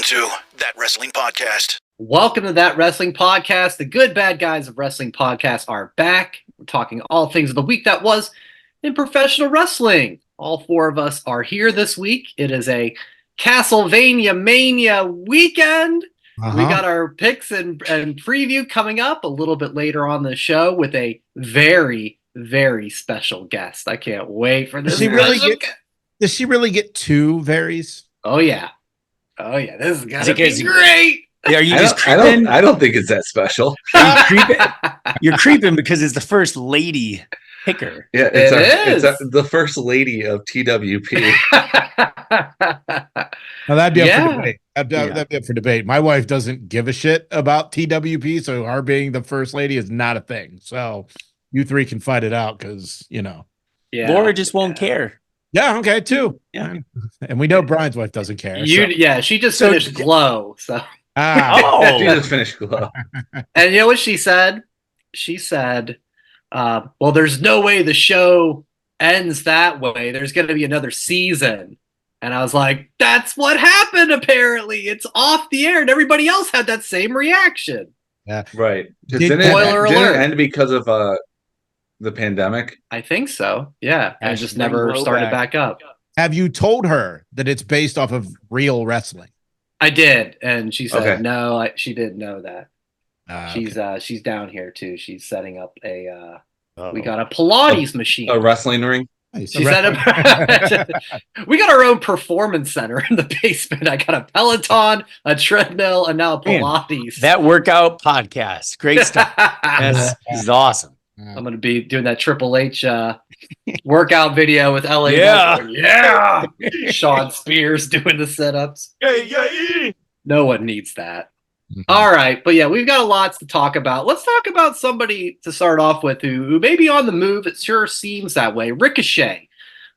to That Wrestling Podcast. Welcome to That Wrestling Podcast. The good bad guys of wrestling podcasts are back. We're talking all things of the week that was in professional wrestling. All four of us are here this week. It is a Castlevania Mania weekend. We got our picks and preview coming up a little bit later on the show with a very, very special guest. I can't wait for this. Does she really get two varies? Oh yeah. This is gonna be great. Are you just creeping? I don't think it's that special. Are you creeping? You're creeping because it's the first lady picker. Yeah, it's the first lady of TWP. Now that'd be up for debate. That'd be up for debate. My wife doesn't give a shit about TWP, so her being the first lady is not a thing. So you three can fight it out because Laura just won't care. Yeah, okay, too. Yeah. And we know Brian's wife doesn't care. She just finished Glow. So she just finished Glow. And you know what she said? She said, well, there's no way the show ends that way. There's going to be another season. And I was like, that's what happened, apparently. It's off the air. And everybody else had that same reaction. Yeah. Right. Didn't it end because of the pandemic? I think so. Yeah. And it just never started back up. Have you told her that it's based off of real wrestling? I did. And she said, no, she didn't know that. She's down here too. She's setting up we got a Pilates machine. A wrestling ring? She set up we got our own performance center in the basement. I got a Peloton, a treadmill, and now a Pilates. That workout podcast. Great stuff. This is awesome. I'm going to be doing that Triple H workout video with LA. Yeah. Sean Spears doing the sit-ups. Yeah. No one needs that. All right. But yeah, we've got lots to talk about. Let's talk about somebody to start off with who may be on the move. It sure seems that way. Riccochet. It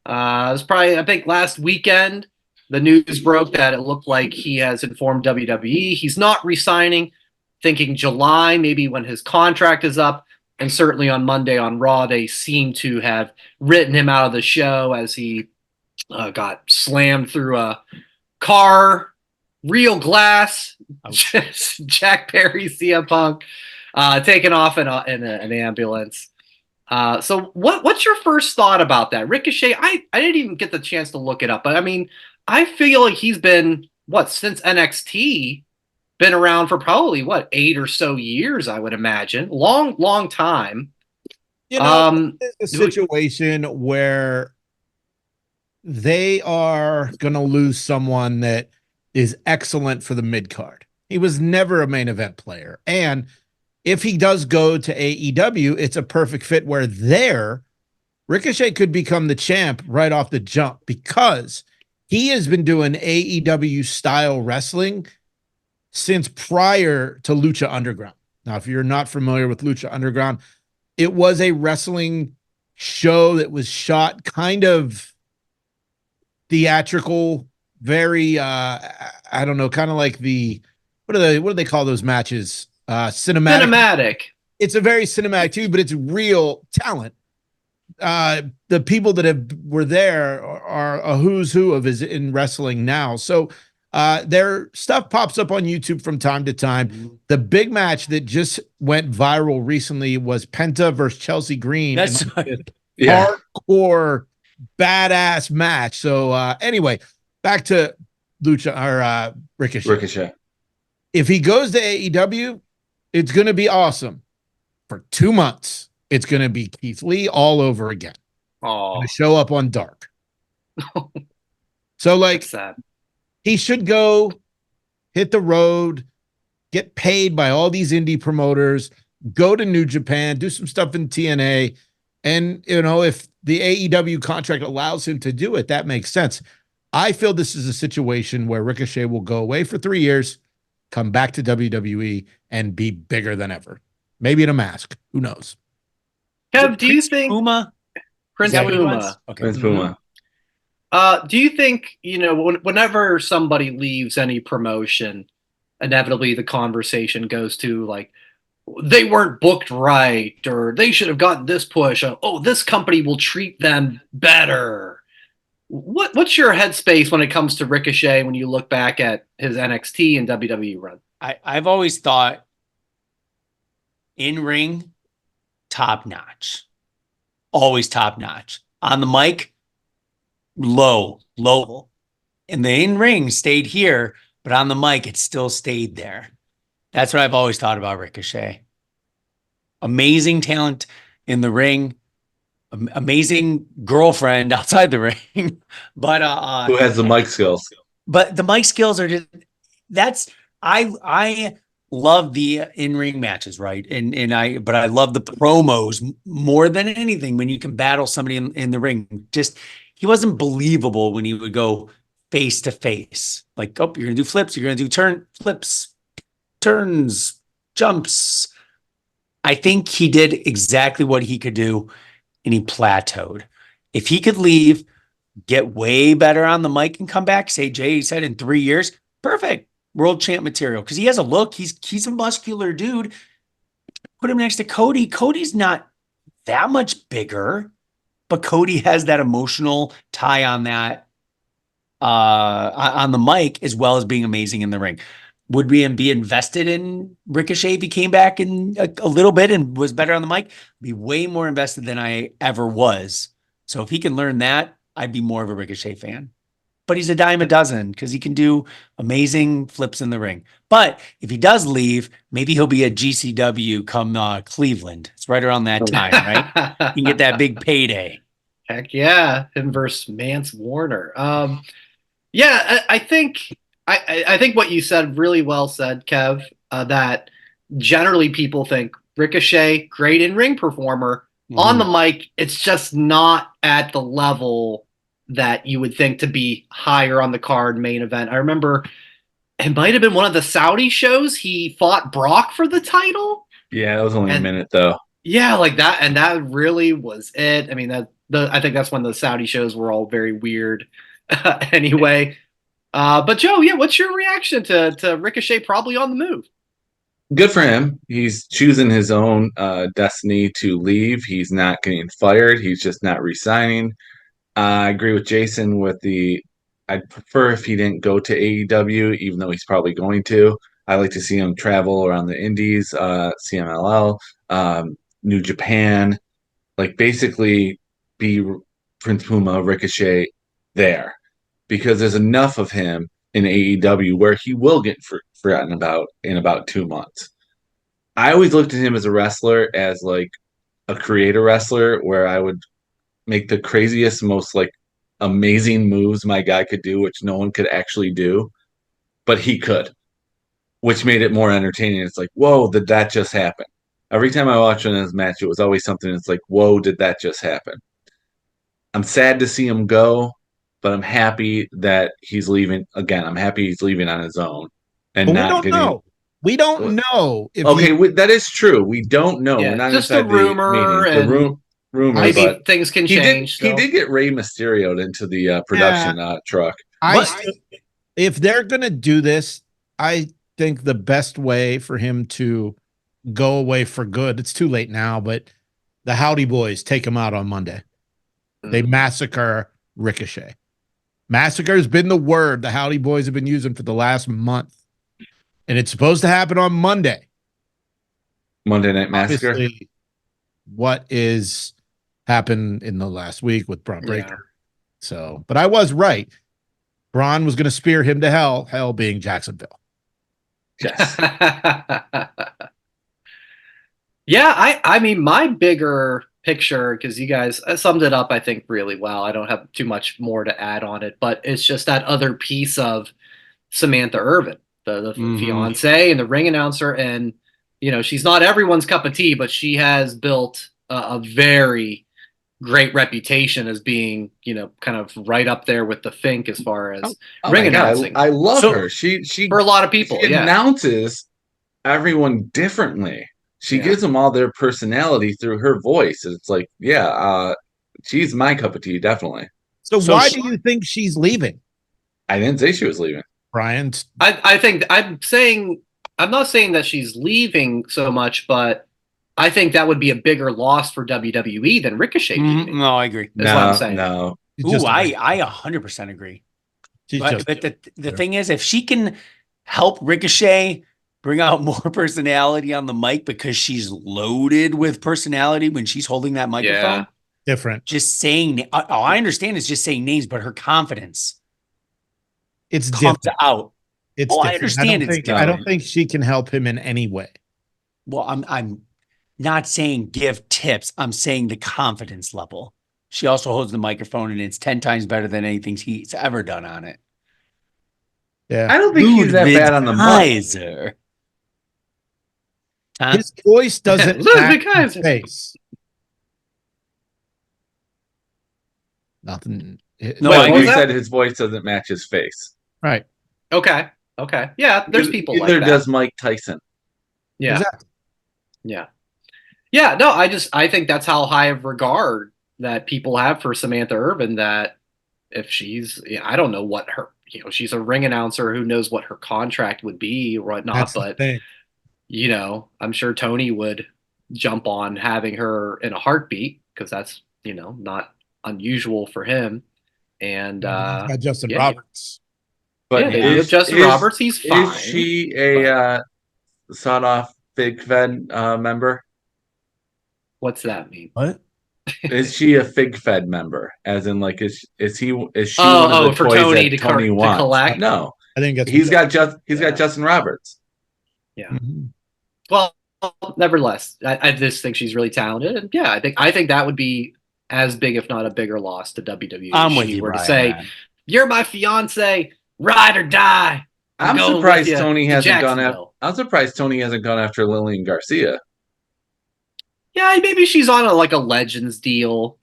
was probably, I think, last weekend, the news broke that it looked like he has informed WWE he's not re-signing, thinking July, maybe when his contract is up. And certainly on Monday on Raw, they seem to have written him out of the show as he got slammed through a car, real glass. Jack Perry, CM Punk, taken off in an ambulance. So what's your first thought about that? Ricochet, I didn't even get the chance to look it up. But, I mean, I feel like he's been, since NXT, been around for probably 8 or so years, I would imagine. Long time. It's a situation where they are going to lose someone that is excellent for the mid card. He was never a main event player. And if he does go to AEW, it's a perfect fit where Ricochet could become the champ right off the jump because he has been doing AEW style wrestling since prior to Lucha Underground. Now, if you're not familiar with Lucha Underground, it was a wrestling show that was shot kind of theatrical, very, I don't know, kind of like what do they call those matches? Cinematic. It's a very cinematic too, but it's real talent. The people that were there are a who's who in wrestling now. So their stuff pops up on YouTube from time to time. The big match that just went viral recently was Penta versus Chelsea Green. That's hardcore badass match. So anyway, back to Ricochet. If he goes to AEW, it's going to be awesome. For 2 months, it's going to be Keith Lee all over again. Oh, show up on Dark. So he should go hit the road, get paid by all these indie promoters, go to New Japan, do some stuff in TNA. And, if the AEW contract allows him to do it, that makes sense. I feel this is a situation where Ricochet will go away for 3 years, come back to WWE, and be bigger than ever. Maybe in a mask. Who knows? Kev, do you think Prince Puma? Okay. Prince Puma. Do you think, whenever somebody leaves any promotion, inevitably the conversation goes to they weren't booked right, or they should have gotten this push. Oh, this company will treat them better. What's your headspace when it comes to Ricochet when you look back at his NXT and WWE run? I've always thought in ring, top notch, always top notch. On the mic, low. And the in ring stayed here, but on the mic, it still stayed there. That's what I've always thought about Ricochet. Amazing talent in the ring, amazing girlfriend outside the ring, but Who has the mic skills? But the mic skills are just I love the in-ring matches, right? But I love the promos more than anything when you can battle somebody in the ring. Just he wasn't believable when he would go face to face. Like, oh, you're gonna do flips, you're gonna do flips, turns, jumps. I think he did exactly what he could do, and he plateaued. If he could leave, get way better on the mic and come back, say Jay said in 3 years, perfect. World champ material. Because he has a look. He's a muscular dude. Put him next to Cody. Cody's not that much bigger, but Cody has that emotional tie on that on the mic, as well as being amazing in the ring. Would we be invested in Ricochet if he came back in a little bit and was better on the mic? Be way more invested than I ever was. So if he can learn that, I'd be more of a Ricochet fan. But he's a dime a dozen because he can do amazing flips in the ring. But if he does leave, maybe he'll be a GCW come Cleveland. It's right around that time, right? You can get that big payday. Heck yeah, him versus Mance Warner. Yeah, I think what you said really well said, Kev. That generally people think Ricochet, great in ring performer. On the mic, it's just not at the level that you would think to be higher on the card main event. I remember it might have been one of the Saudi shows he fought Brock for the title. Yeah, it was only a minute though. Yeah, like that, and that really was it. I mean, I think that's when the Saudi shows were all very weird. Anyway, but Joe, yeah, what's your reaction to Ricochet probably on the move? Good for him. He's choosing his own destiny to leave. He's not getting fired. He's just not resigning. I agree with Jason with I'd prefer if he didn't go to AEW, even though he's probably going to. I like to see him travel around the Indies, CMLL, New Japan, like basically be Prince Puma, Ricochet there, because there's enough of him in AEW where he will get forgotten about in about 2 months. I always looked at him as a wrestler, as like a creator wrestler, where I would make the craziest, most like amazing moves my guy could do, which no one could actually do, but he could, which made it more entertaining. It's like, whoa, did that just happen? Every time I watched one of his match, it was always something that's like, whoa, did that just happen? I'm sad to see him go, but I'm happy that he's leaving. Again, I'm happy he's leaving on his own and but not getting. Know. We don't know if that is true. We don't know. Yeah, we're not just a rumor. The rumor, maybe but things can change. He did get Rey Mysterio into the production truck. If they're gonna do this, I think the best way for him to go away for good. It's too late now, but the Howdy Boys take him out on Monday. They massacre Ricochet. Massacre has been the word the Howdy Boys have been using for the last month. And it's supposed to happen on Monday. Monday Night Massacre. Obviously, what is happened in the last week with Braun Breaker. Yeah. So, but I was right. Braun was going to spear him to hell being Jacksonville. Yes. Yeah, I mean, my bigger picture, because you guys summed it up, I think, really well. I don't have too much more to add on it, but it's just that other piece of Samantha Irvin, the fiance and the ring announcer. And, you know, she's not everyone's cup of tea, but she has built a very great reputation as being, you know, kind of right up there with the Fink as far as ring announcing. I love her. She for a lot of people, she announces everyone differently. She gives them all their personality through her voice. It's like, she's my cup of tea, definitely. So why do you think she's leaving? I didn't say she was leaving. Brian, I think I'm not saying that she's leaving so much, but I think that would be a bigger loss for WWE than Ricochet leaving. No, I agree. That's what I'm saying. No. Ooh, I 100% agree. But the thing is, if she can help Ricochet bring out more personality on the mic because she's loaded with personality when she's holding that microphone. Different. Just saying, all I understand is just saying names, but her confidence comes different. Out. It's I different. understand it's different. I don't think she can help him in any way. Well, I'm not saying give tips. I'm saying the confidence level. She also holds the microphone, and it's 10 times better than anything he's ever done on it. Yeah, I don't think he's that bad on the mic. His voice doesn't match his face. Nothing. No, like you said, his voice doesn't match his face. Right. Okay. Yeah, there's people like that. Neither does Mike Tyson. Yeah. Exactly. Yeah. Yeah. No, I think that's how high of regard that people have for Samantha Irvin, that if she's, I don't know what her, she's a ring announcer, who knows what her contract would be or whatnot, but I'm sure Tony would jump on having her in a heartbeat, because that's, not unusual for him. And he's got Justin Roberts. But they do have Justin Roberts. He's fine. Is she a sawed-off Fig Fed member? What's that mean? What? Is she a Fig Fed member? As in, like, is she one of the for toys Tony that to Tony wants? To collect? No, I think he's got Justin Roberts. Yeah. Mm-hmm. Well, nevertheless, I just think she's really talented, and yeah, I think that would be as big, if not a bigger, loss to WWE. I'm with you, you, were Brian, to say, man. "You're my fiance, ride or die." I'm surprised Tony hasn't gone after. I'm surprised Tony hasn't gone after Lillian Garcia. Yeah, maybe she's on a Legends deal.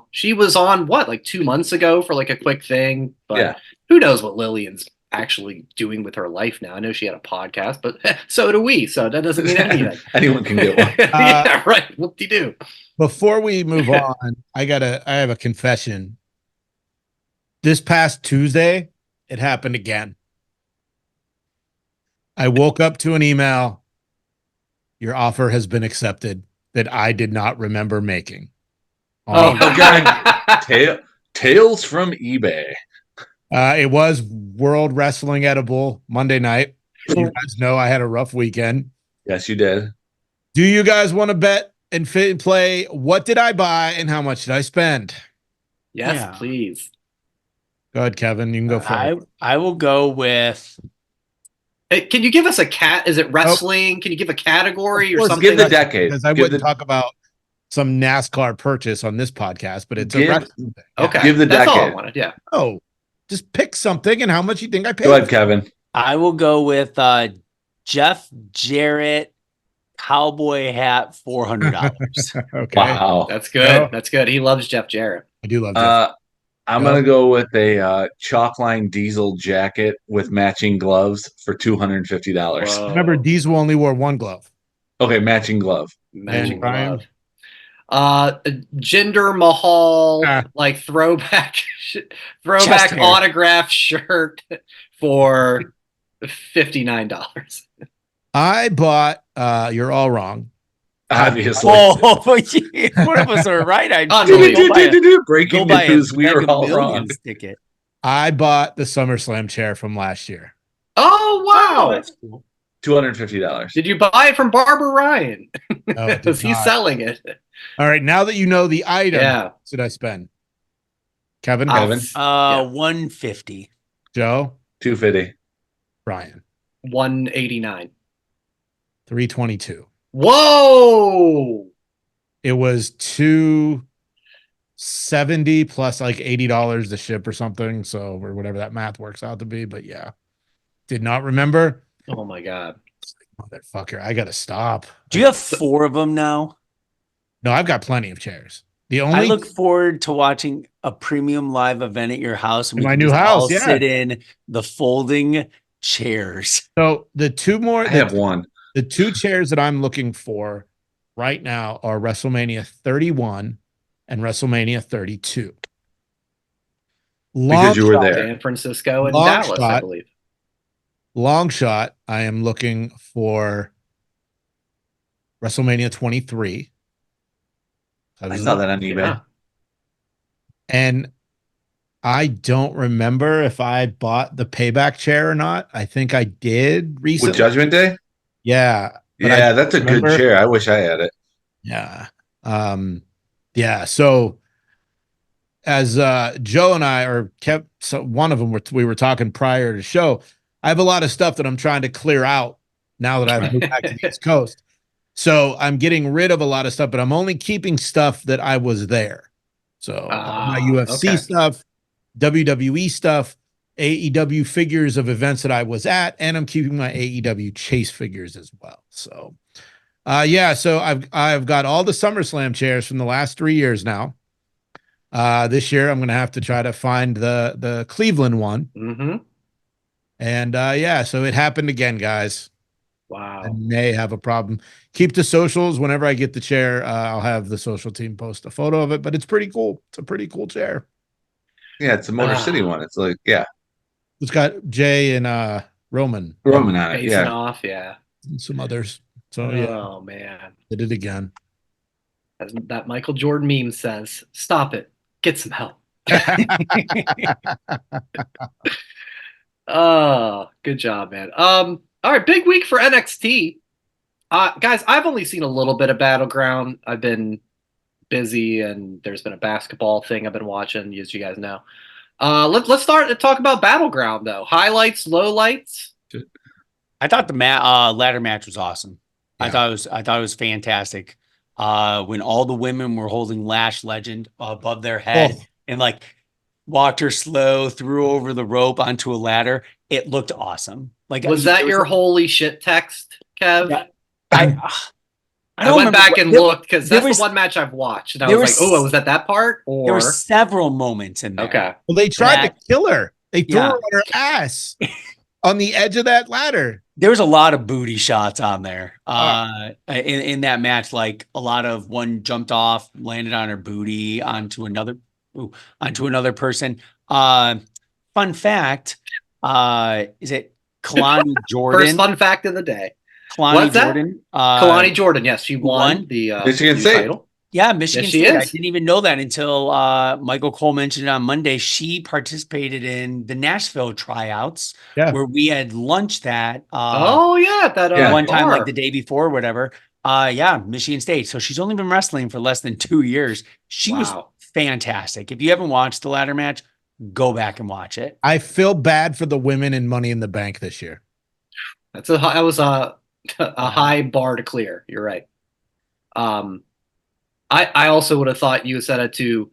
She was on like 2 months ago for like a quick thing, but who knows what Lillian's actually doing with her life now. I know she had a podcast, but so do we. So that doesn't mean anything. Anyone can get one. Yeah, right. Whoop-de-doo. Before we move on, I have a confession. This past Tuesday, it happened again. I woke up to an email. Your offer has been accepted, that I did not remember making. Oh God. Tales from eBay. It was World Wrestling Edible Monday night. You guys know I had a rough weekend. Yes, you did. Do you guys want to bet and play what did I buy and how much did I spend? Yes, please. Go ahead, Kevin. You can go first. I will go with. Hey, can you give us is it wrestling? Can you give a category or something? Give the decade. Because I wouldn't talk about some NASCAR purchase on this podcast, but it's a wrestling thing. Okay. Give the That's decade. all I wanted. Yeah. Oh, just pick something and how much you think I paid. Go ahead, Kevin. I will go with Jeff Jarrett cowboy hat, $400. Okay. Wow. That's good. That's good. He loves Jeff Jarrett. I do love Jeff. I'm going to go with a chalkline diesel jacket with matching gloves for $250. Whoa. Remember, Diesel only wore one glove. Okay, matching glove. Matching glove. Jinder Mahal, like throwback autograph shirt for $59. I bought you're all wrong. Obviously. One of us are right. Breaking news, we were all wrong. Ticket. I bought the SummerSlam chair from last year. Oh wow. That's cool. $250. Did you buy it from Barbara Ryan? No, because he's selling it. All right, now that you know the item, what did I spend? Kevin? 150. Joe? 250. Brian? 189. 322. Whoa! It was 270 plus like $80 to ship or something, so or whatever that math works out to be. But yeah, did not remember. Oh my god, motherfucker! I gotta stop. Do you have 4 of them now? No, I've got plenty of chairs. I look forward to watching a premium live event at your house. And my new house, sit in the folding chairs. So the two more, I have one. The 2 chairs that I'm looking for right now are WrestleMania 31 and WrestleMania 32. Because you were there. San Francisco and Dallas, I believe. Long shot, I am looking for WrestleMania 23. I saw that on eBay. Yeah. And I don't remember if I bought the payback chair or not. I think I did recently. With Judgment Day? Yeah. But Yeah, that's a good chair. I wish I had it. Yeah. Yeah. So as Joe and I or kept so one of them we were talking prior to the show, I have a lot of stuff that I'm trying to clear out now that I've moved back to the East Coast. So I'm getting rid of a lot of stuff, but I'm only keeping stuff that I was there. So all my UFC stuff, WWE stuff, AEW figures of events that I was at, and I'm keeping my AEW Chase figures as well. So so I've got all the SummerSlam chairs from the last 3 years now. This year I'm gonna have to try to find the Cleveland one. Mm-hmm. And so it happened again, guys. Wow. I may have a problem. Keep the socials. Whenever I get the chair, I'll have the social team post a photo of it, but it's pretty cool. It's a pretty cool chair. Yeah, it's a Motor City one. It's like, It's got Jay and Roman on it. Facing Yeah. off, yeah. And some others. So Oh man. did it again. As that Michael Jordan meme says, stop it. Get some help. Oh, good job, man. All right, big week for NXT. Guys, I've only seen a little bit of Battleground. I've been busy, and there's been a basketball thing I've been watching, as you guys know. Let's start to talk about Battleground, though. Highlights, lowlights. I thought the ladder match was awesome. Yeah. I thought it was fantastic. When all the women were holding Lash Legend above their head and like walked her slow through over the rope onto a ladder, it looked awesome. Like, was that your holy shit text, Kev? Yeah. I went back and looked because that's the one match I've watched, and I was like, "Oh, was that part?" Or there were several moments in there. Okay. Well, they tried to kill her. They threw her on her ass on the edge of that ladder. There was a lot of booty shots on there in that match. Like a lot of one jumped off, landed on her booty onto another person. Fun fact: is it Kalani Jordan? First fun fact of the day. Kalani Jordan. Kalani Jordan. Yes, she won the Michigan State title. Yeah, Michigan State. Is. I didn't even know that until Michael Cole mentioned it on Monday. She participated in the Nashville tryouts where we had lunch that one time, like the day before or whatever. Michigan State. So she's only been wrestling for less than 2 years. She was fantastic. If you haven't watched the ladder match, go back and watch it. I feel bad for the women in Money in the Bank this year. That was a high bar to clear. You're right. I also would have thought you said it too.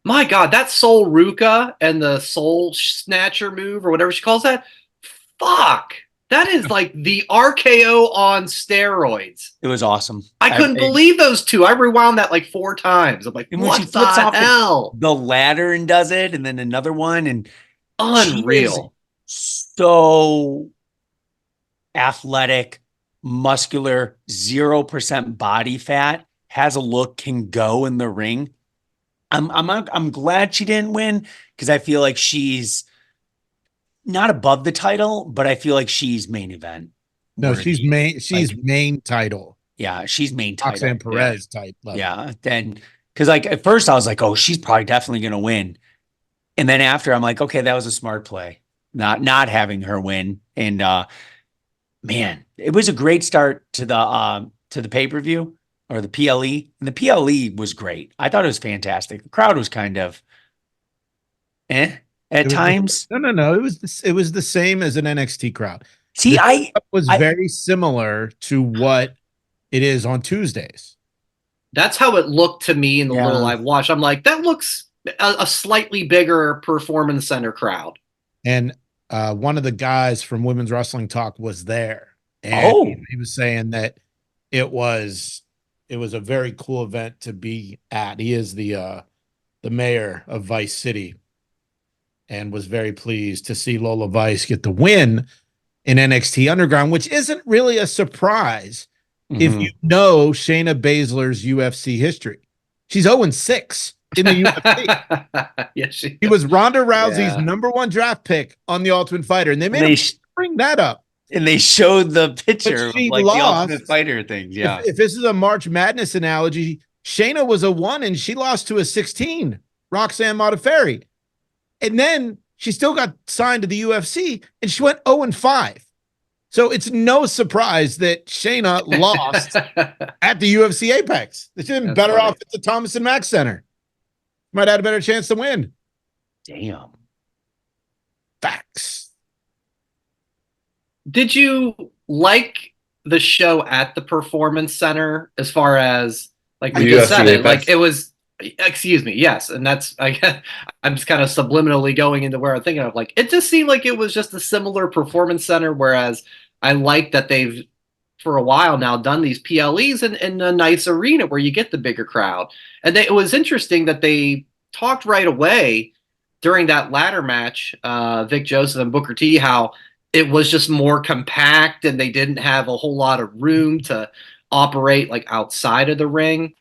My God, that Soul Ruka and the Soul Snatcher move or whatever she calls that. Fuck. That is like the RKO on steroids. It was awesome. I couldn't believe those two. I rewound that like 4 times. I'm like, what she flips off hell? The ladder and does it, and then another one, and unreal. So athletic, muscular, 0% body fat, has a look, can go in the ring. I'm glad she didn't win because I feel like she's not above the title, but I feel like she's main event. No, she's main. She's main title. Yeah, she's main title. Roxanne Perez type level. Yeah, then because like at first I was like, oh, she's probably definitely gonna win, and then after I'm like, okay, that was a smart play, not having her win. And man, it was a great start to the pay-per-view or the PLE, and the PLE was great. I thought it was fantastic. The crowd was kind of at times. No. It was the same as an NXT crowd. See, I was very similar to what it is on Tuesdays. That's how it looked to me in the little I've watched. I'm like, that looks a slightly bigger Performance Center crowd. And one of the guys from Women's Wrestling Talk was there. And he was saying that it was a very cool event to be at. He is the mayor of Vice City and was very pleased to see Lola Vice get the win in NXT Underground, which isn't really a surprise if you know Shayna Baszler's UFC history. She's 0-6 in the UFC. Yes, she was Ronda Rousey's #1 draft pick on The Ultimate Fighter, and they made him bring that up. And they showed the picture of like lost. the Ultimate Fighter things. Yeah. If this is a March Madness analogy, Shayna was a 1 and she lost to a 16, Roxanne Modafferi. And then she still got signed to the UFC and she went 0-5. So it's no surprise that Shayna lost at the UFC Apex. She's been better off at the Thomas and Mack Center. Might have had a better chance to win. Damn. Facts. Did you like the show at the Performance Center as far as like we just said it? Like it was, excuse me, yes, and that's I'm just kind of subliminally going into where I'm thinking of. Like it just seemed like it was just a similar Performance Center, whereas I like that they've for a while now done these PLEs in a nice arena where you get the bigger crowd. And it was interesting that they talked right away during that ladder match, Vic Joseph and Booker T, how it was just more compact and they didn't have a whole lot of room to operate like outside of the ring.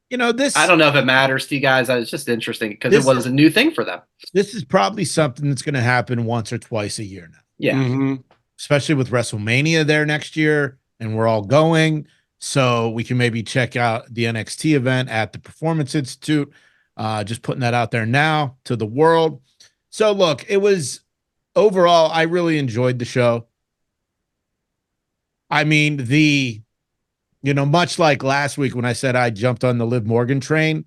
You know, this, I don't know if it matters to you guys. It's just interesting because it was a new thing for them. This is probably something that's going to happen once or twice a year now. Yeah. Mm-hmm. Especially with WrestleMania there next year, and we're all going. So we can maybe check out the NXT event at the Performance Institute. Just putting that out there now to the world. So look, it was overall, I really enjoyed the show. I mean, much like last week when I said I jumped on the Liv Morgan train,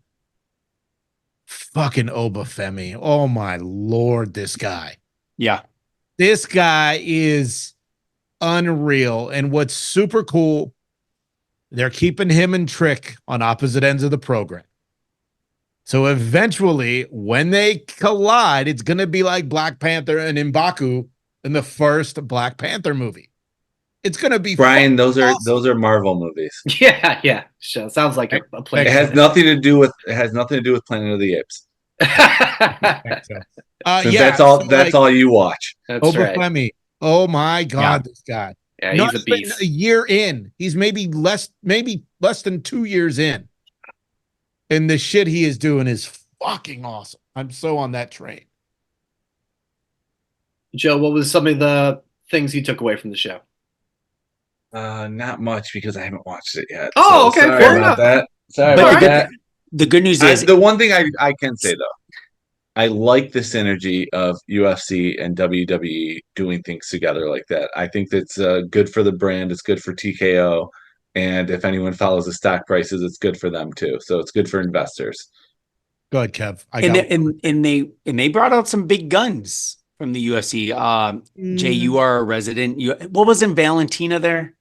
fucking Obafemi. Oh my Lord, this guy. Yeah. This guy is unreal. And what's super cool, they're keeping him and Trick on opposite ends of the program. So eventually, when they collide, it's going to be like Black Panther and M'Baku in the first Black Panther movie. It's going to be Brian. Those awesome. are Marvel movies. Yeah. So it sounds like a plan. It has nothing to do with Planet of the Apes. That's all you watch. That's Obafemi. right. Oh my God, this guy. Yeah, he's a beast. A year in. He's maybe less than 2 years in. And the shit he is doing is fucking awesome. I'm so on that train. Joe, what was some of the things you took away from the show? Not much because I haven't watched it yet. Oh, okay. Sorry about that. The good news is the one thing I can say though, I like the synergy of UFC and WWE doing things together like that. I think that's good for the brand. It's good for TKO. And if anyone follows the stock prices, it's good for them too. So it's good for investors. Go ahead, Kev. And they brought out some big guns from the UFC. Jay, you are a resident. What was in Valentina there?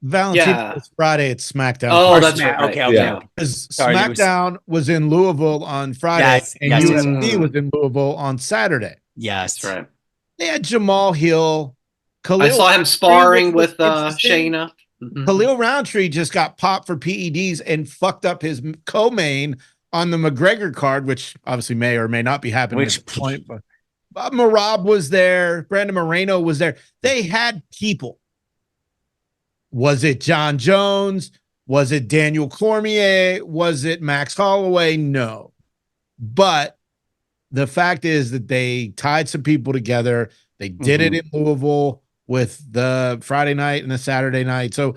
Valentina was Friday at SmackDown. Oh, that's right. Okay. Yeah. SmackDown was in Louisville on Friday, and UFC was in Louisville on Saturday. Yes, that's right. They had Jamal Hill. I saw him sparring with Shayna. Mm-hmm. Khalil Roundtree just got popped for PEDs and fucked up his co-main on the McGregor card, which obviously may or may not be happening at this point. But Marab was there. Brandon Moreno was there. They had people. Was it John Jones? Was it Daniel Cormier? Was it Max Holloway? No. But the fact is that they tied some people together. They did it in Louisville with the Friday night and the Saturday night. So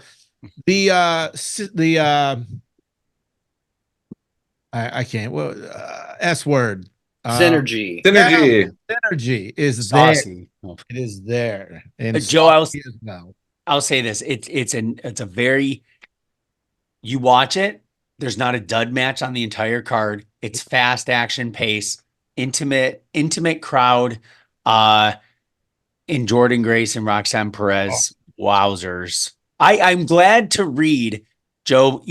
the I can't S word synergy is saucy. There. It is there. And Joe, I'll say this: it's a very, you watch it. There's not a dud match on the entire card. It's fast action pace, intimate crowd. In Jordan Grace and Roxanne Perez, wowzers. I'm glad to read Joe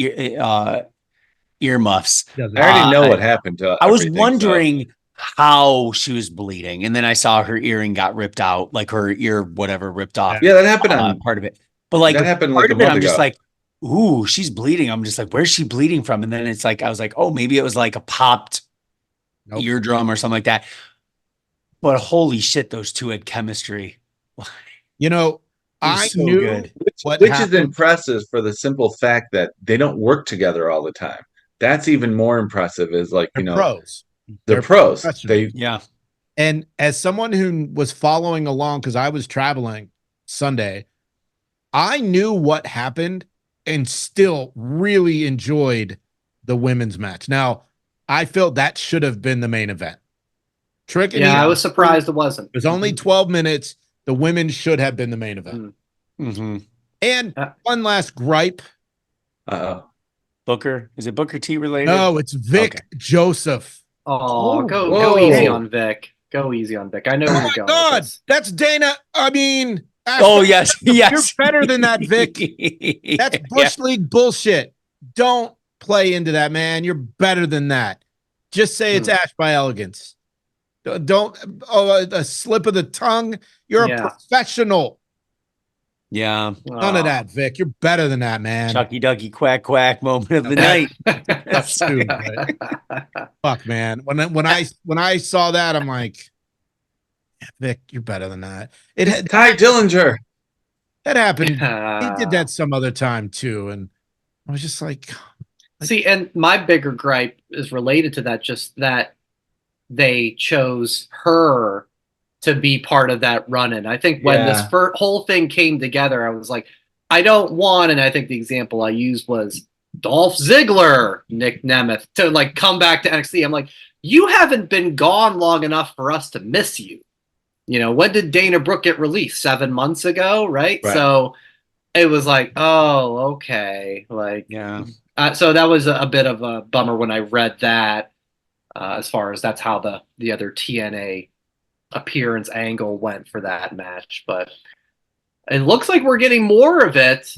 earmuffs. I already know what happened to I was wondering how she was bleeding, and then I saw her earring got ripped out, like her ear, whatever, ripped off. Yeah, that happened on part of it. But like that happened part like a of it, month I'm ago. just like, ooh, she's bleeding. I'm just like, where's she bleeding from? And then it's like, I was like, oh, maybe it was like a popped eardrum or something like that. But holy shit, those two had chemistry. I so knew good. Which is impressive for the simple fact that they don't work together all the time. That's even more impressive. Is like pros. They're pros. And as someone who was following along because I was traveling Sunday, I knew what happened and still really enjoyed the women's match. Now, I felt that should have been the main event. Trick and Yeah, I Eve. was surprised it wasn't. It was only 12 minutes. The women should have been the main event. Mm-hmm. And one last gripe. Booker. Is it Booker T related? No, it's Vic Joseph. Oh, go easy on Vic. Go easy on Vic. I know where you're going. God, with this. that's Dana. I mean, yes. You're better than that, Vic. That's Bush League bullshit. Don't play into that, man. You're better than that. Just say it's Ash by Elegance. Don't a slip of the tongue. You're a professional. Yeah. None of that, Vic. You're better than that, man. Chucky Ducky quack quack moment of the night. That's true. Fuck, man. When I saw that, I'm like, Vic, you're better than that. It had Ty Dillinger. That happened. He did that some other time too, and I was just like, see. And my bigger gripe is related to that. Just that they chose her to be part of that run-in. I think when this whole thing came together, I was like, I don't want, and I think the example I used was Dolph Ziggler, Nick Nemeth, to like come back to NXT. I'm like, you haven't been gone long enough for us to miss you. You know, when did Dana Brooke get released? 7 months ago, right? So it was like, oh, okay. Like, so that was a bit of a bummer when I read that, as far as that's how the other TNA appearance angle went for that match. But it looks like we're getting more of it.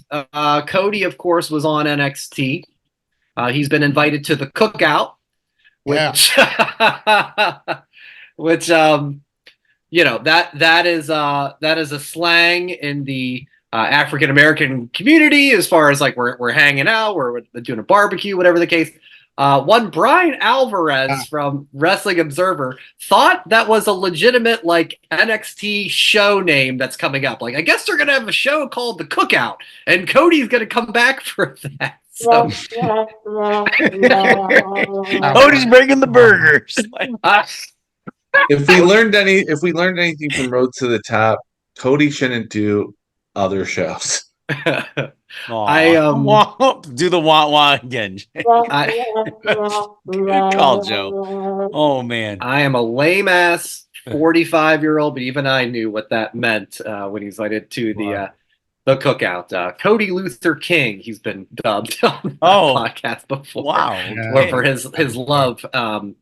Cody, of course, was on NXT. He's been invited to the cookout, which, which you know, that is a slang in the African American community, as far as like we're hanging out, we're doing a barbecue, whatever the case. One Brian Alvarez from Wrestling Observer thought that was a legitimate like NXT show name that's coming up. Like, I guess they're gonna have a show called The Cookout, and Cody's gonna come back for that. So Cody's bringing the burgers. If we learned anything from Road to the Top, Cody shouldn't do other shows. I do the wah again. Good call, Joe. Oh man, I am a lame ass 45-year-old, but even I knew what that meant when he's invited to the cookout. Cody Luther King, he's been dubbed on the podcast before. Wow, for his love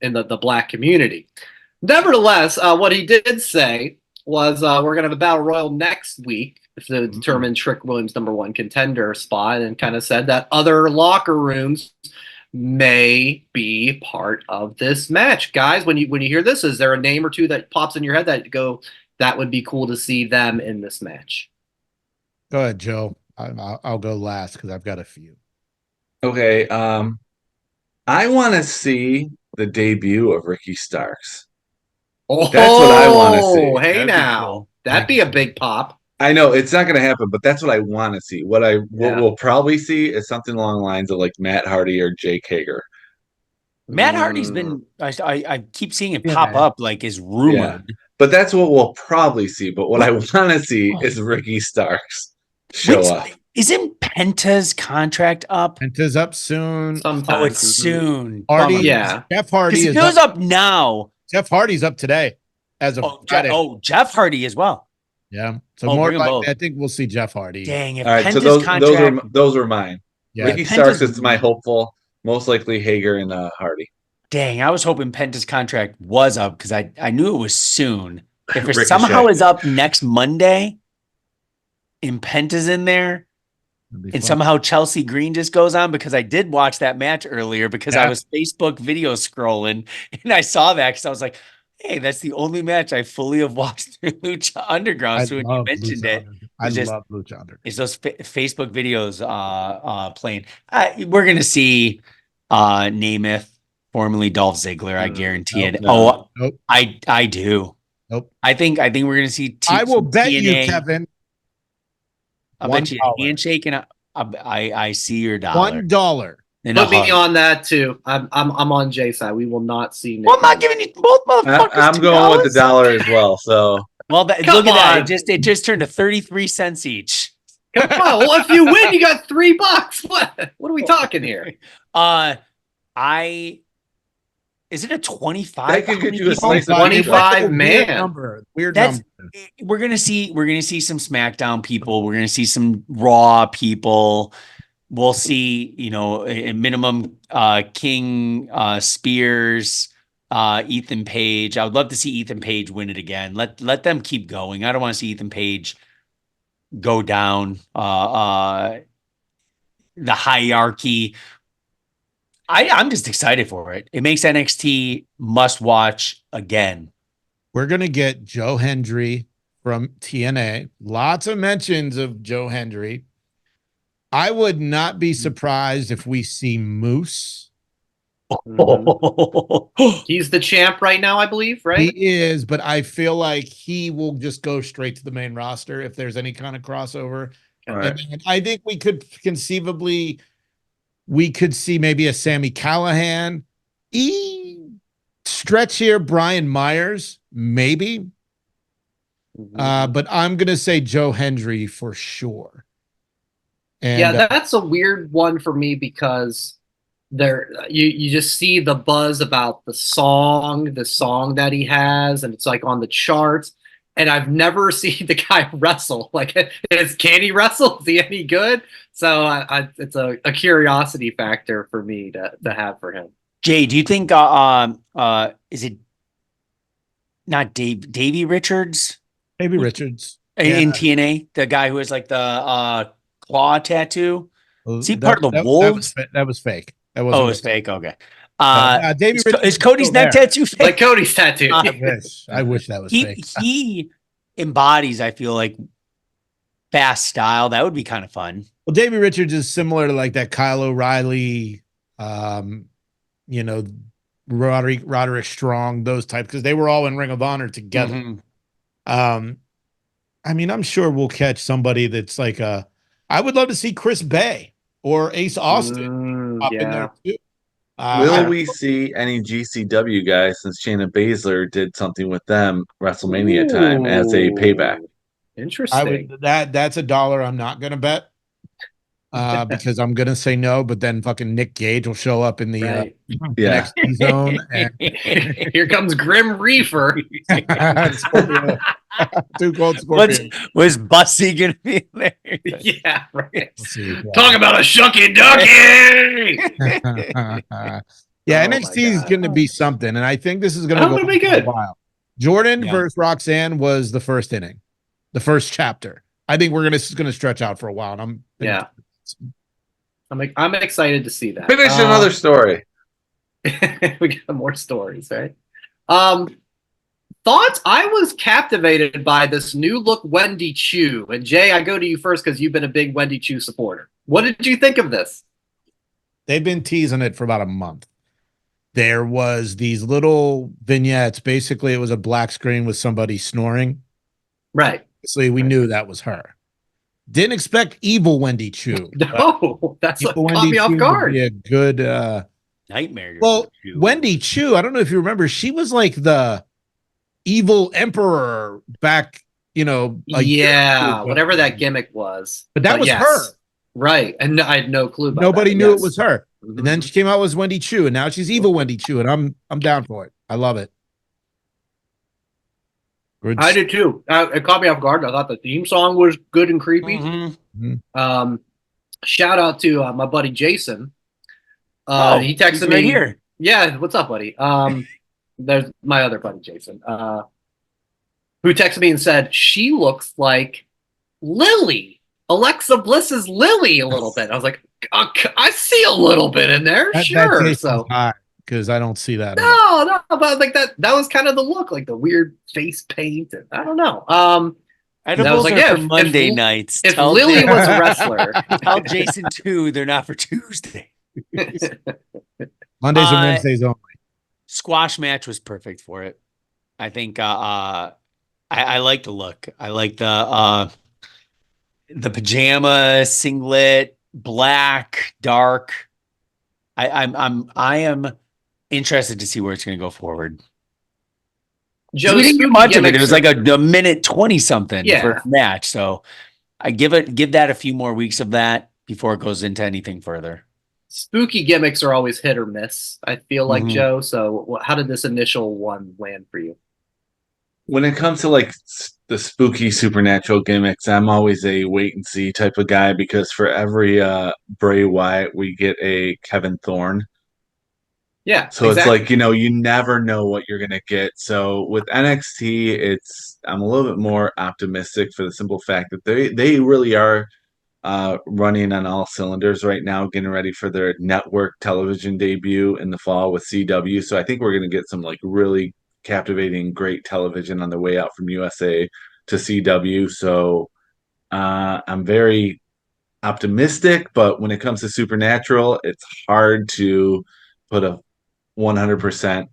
in the black community. Nevertheless, what he did say was we're going to have a battle royal next week to determine Trick Williams' #1 contender spot, and kind of said that other locker rooms may be part of this match. Guys, when you hear this, is there a name or two that pops in your head that would be cool to see them in this match? Go ahead, Joe. I'll go last because I've got a few. Okay. I want to see the debut of Ricky Starks. That's what I want to see. Hey, that'd be a big pop. I know it's not going to happen, but that's what I want to see. What we'll probably see is something along the lines of like Matt Hardy or Jake Hager. Matt Hardy's been. I keep seeing it pop up like is rumored. Yeah. But that's what we'll probably see. But what I want to see is Ricky Starks show up. Isn't Penta's contract up? Penta's up soon. Sometimes. Oh, it's soon. Hardy, Jeff Hardy is up now. Jeff Hardy's up today, as of Friday. Jeff Hardy as well. Yeah. So more likely, I think we'll see Jeff Hardy. Dang. If all right. Penta's so those were mine. Yeah. Ricky Starks is my hopeful. Most likely Hager and Hardy. Dang, I was hoping Penta's contract was up because I knew it was soon. If it Riccochet. somehow is up next Monday and Penta's in there, and somehow Chelsea Green just goes on, because I did watch that match earlier because I was Facebook video scrolling and I saw that because I was like, hey, that's the only match I fully have watched through Lucha Underground. So when you mentioned it, I love Lucha Underground. It's those Facebook videos playing. We're going to see Namath, formerly Dolph Ziggler. I guarantee it. Nope. I do. Nope. I think we're going to see. I will bet you, Kevin. I'll bet you a handshake, and I see your dollar. $1. Put me on that too. I'm on Jay's side. We will not see Nick. Well, I'm not giving you both motherfuckers. I'm going with the dollar as well. So look at that. It just turned to 33 cents each. Come on. Well, if you win, you got $3. What are we talking here? I Is it a 25? That could get you a people? slice of 25 Weird man. number. Weird That's number. we're gonna see some SmackDown people. We're gonna see some Raw people. We'll see, a minimum King Spears, Ethan Page. I would love to see Ethan Page win it again. Let them keep going. I don't want to see Ethan Page go down the hierarchy. I'm just excited for it. It makes NXT must watch again. We're going to get Joe Hendry from TNA. Lots of mentions of Joe Hendry. I would not be surprised if we see Moose. He's the champ right now, I believe, right? He is, but I feel like he will just go straight to the main roster if there's any kind of crossover. Right. And I think we could conceivably, we could see maybe a Sammy Callahan. Stretch here, Brian Myers, maybe. But I'm going to say Joe Hendry for sure. And, yeah, that's a weird one for me because you just see the buzz about the song that he has, and it's like on the charts. And I've never seen the guy wrestle. Like, can he wrestle? Is he any good? So it's a curiosity factor for me to have for him. Jay, do you think is it not Davey Richards? Davey Richards In TNA, the guy who has like the claw tattoo. Is he part of the Wolves? That was fake. That wasn't. Oh, it was fake. Okay. Davey Richards is Cody's neck tattoo fake? Like Cody's tattoo. I wish that was fake. He embodies, I feel like, fast style. That would be kind of fun. Well, Davey Richards is similar to like that Kyle O'Reilly, Roderick Strong, those types, because they were all in Ring of Honor together. Mm-hmm. I mean, I'm sure we'll catch somebody that's like I would love to see Chris Bay or Ace Austin up in there too. Will we see any GCW guys since Shayna Baszler did something with them WrestleMania time as a payback? Interesting. That's $1 I'm not gonna bet. Because I'm gonna say no, but then fucking Nick Gage will show up in the NXT zone. And here comes Grim Reaper. Too cold Scorpion. Was Bussy gonna be there? Yeah, right. Yeah. Talk about a shucky ducky. Yeah, NXT is going to be something, and I think this is going to be good. For a while. Jordan versus Roxanne was the first inning, the first chapter. I think we're going to stretch out for a while, and I'm excited to see that. Finish another story. We got more stories, right? Thoughts? I was captivated by this new look Wendy Chu. And Jay, I go to you first because you've been a big Wendy Chu supporter. What did you think of this? They've been teasing it for about a month. There was these little vignettes. Basically, it was a black screen with somebody snoring. Right. So we knew that was her. Didn't expect evil Wendy Chu. No, that's what caught me off guard. A good nightmare. Well, Wendy Chu, I don't know if you remember, she was like the evil emperor back, whatever that gimmick was. But that was her. Right. And I had no clue about Nobody that. knew it was her. Mm-hmm. And then she came out as Wendy Chu, and now she's evil Wendy Chu, and I'm down for it. I love it. I did too. It caught me off guard. I thought the theme song was good and creepy. Mm-hmm. Shout out to my buddy Jason. He texted me right here. Yeah, what's up, buddy? There's my other buddy Jason, who texted me and said she looks like Lily, Alexa Bliss's Lily, a little bit. I was like, I see a little bit in there, sure. So because I don't see that. No, but like that was kind of the look, like the weird face paint, and I don't know. I was like, for Monday nights. If Lily was a wrestler, tell Jason too. They're not for Tuesday. Mondays and Wednesdays only. Squash match was perfect for it. I think I like the look. I like the pajama singlet, black, dark. I am interested to see where it's going to go forward. Joe, we didn't get much of it. It was like a minute 20 something for a match. So I give that a few more weeks of that before it goes into anything further. spooky gimmicks are always hit or miss, I feel like, Mhm. Joe. So how did this initial one land for you? When it comes to like the spooky supernatural gimmicks, I'm always a wait and see type of guy because for every Bray Wyatt, we get a Kevin Thorne. Yeah, So it's exactly. like, you never know what you're gonna get. So with NXT, I'm a little bit more optimistic for the simple fact that they really are running on all cylinders right now, getting ready for their network television debut in the fall with CW. So I think we're gonna get some like really captivating, great television on the way out from USA to CW. So I'm very optimistic, but when it comes to Supernatural, it's hard to put a 100%.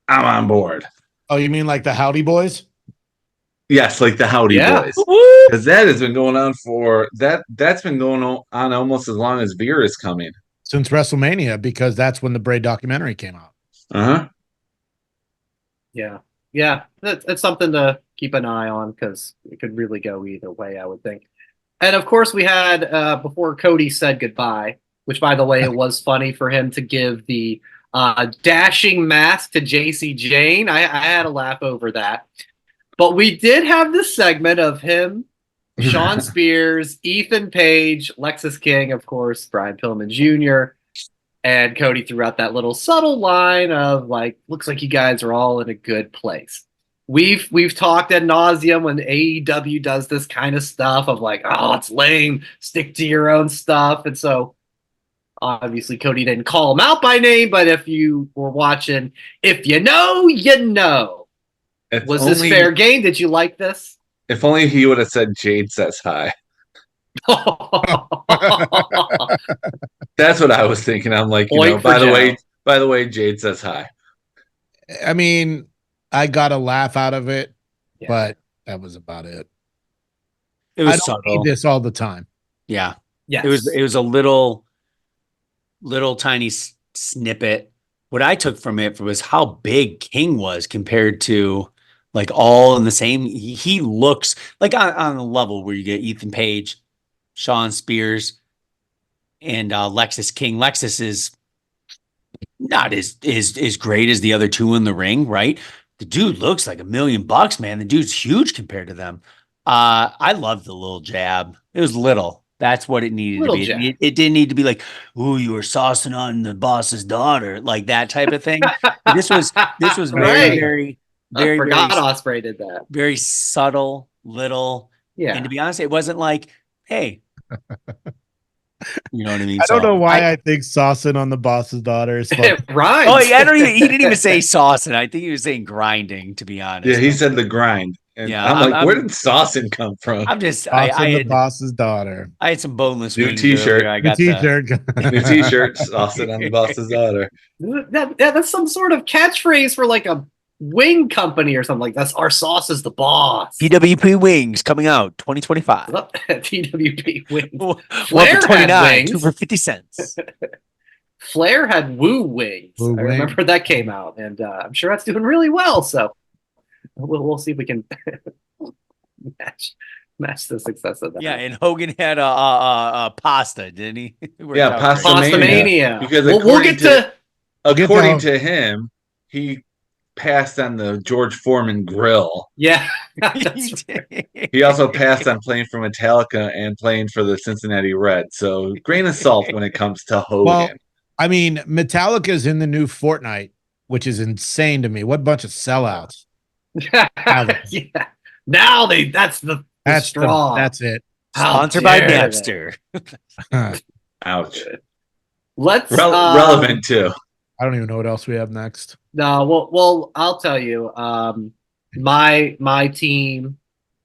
I'm on board. Oh, you mean like the Howdy Boys? Yes, like the Howdy Yeah. Boys, because that has been going on for that's been going on almost as long as Veer is coming. Since WrestleMania, because that's when the Bray documentary came out. Uh-huh. Yeah. Yeah. It's something to keep an eye on because it could really go either way, I would think. And of course, we had before Cody said goodbye, which, by the way, it was funny for him to give the dashing mask to JC Jane. I had a laugh over that. But we did have this segment of him, Sean Spears, Ethan Page, Lexus King, of course, Brian Pillman Jr., and Cody threw out that little subtle line of like, looks like you guys are all in a good place. We've talked ad nauseum when AEW does this kind of stuff of like, oh, it's lame, stick to your own stuff. And so obviously Cody didn't call him out by name, but if you were watching, if you know, you know. If Was this only, fair game? Did you like this? if only he would have said Jade says hi. That's what I was thinking. I'm like, Point for by the Joe. way, Jade says hi. I mean, I got a laugh out of it, Yeah. but that was about it. It I was don't subtle. need this all the time. Yeah. Yes. It was a little tiny snippet. What I took from it was how big King was compared to like all in the same. He looks like on a level where you get Ethan Page, Sean Spears, and Lexus King. Lexus is not as great as the other two in the ring, right? The dude looks like $1,000,000, man. The dude's huge compared to them. I love the little jab. It was little. That's what it needed Little to be. jab. It didn't need to be like, "Ooh, you were saucing on the boss's daughter," like that type of thing. This was very, Right. very, I very, forgot very, Osprey did that. very subtle, little. Yeah. And to be honest, it wasn't like, "Hey," you know what I mean? I don't know So why I think saucing on the boss's daughter is fun. It rhymes. Oh, yeah, I don't even. He didn't even say saucing. I think he was saying grinding. To be honest, Yeah, he said the grind, and Yeah, I'm like, where did Saucin come from? I'm just. Saucing the boss's daughter. I had some boneless New wings T-shirt. earlier. I The got t-shirt. New T-shirt, Saucin on the boss's daughter. That's some sort of catchphrase for like a wing company or something like that's our sauce is the boss. PWP wings coming out 2025. TWP wings. One Flair for had 29, wings. 2 for 50 cents. Flair had Woo Wings. Woo I remember Wings. that came out, and I'm sure that's doing really well. So we'll see if we can match the success of that. Yeah, and Hogan had a pasta, didn't he? It worked Yeah, out pasta great. Pasta Mania. Because We'll get to according to him, he passed on the George Foreman grill. yeah. That's right. He also passed on playing for Metallica and playing for the Cincinnati Reds. So grain of salt when it comes to Hogan. Well, I mean, Metallica's in the new Fortnite, which is insane to me. What bunch of sellouts. Yeah. Now that's the straw. That's it. Sponsored by Napster. Ouch. Let's relevant too. I don't even know what else we have next. No, well, I'll tell you. My team,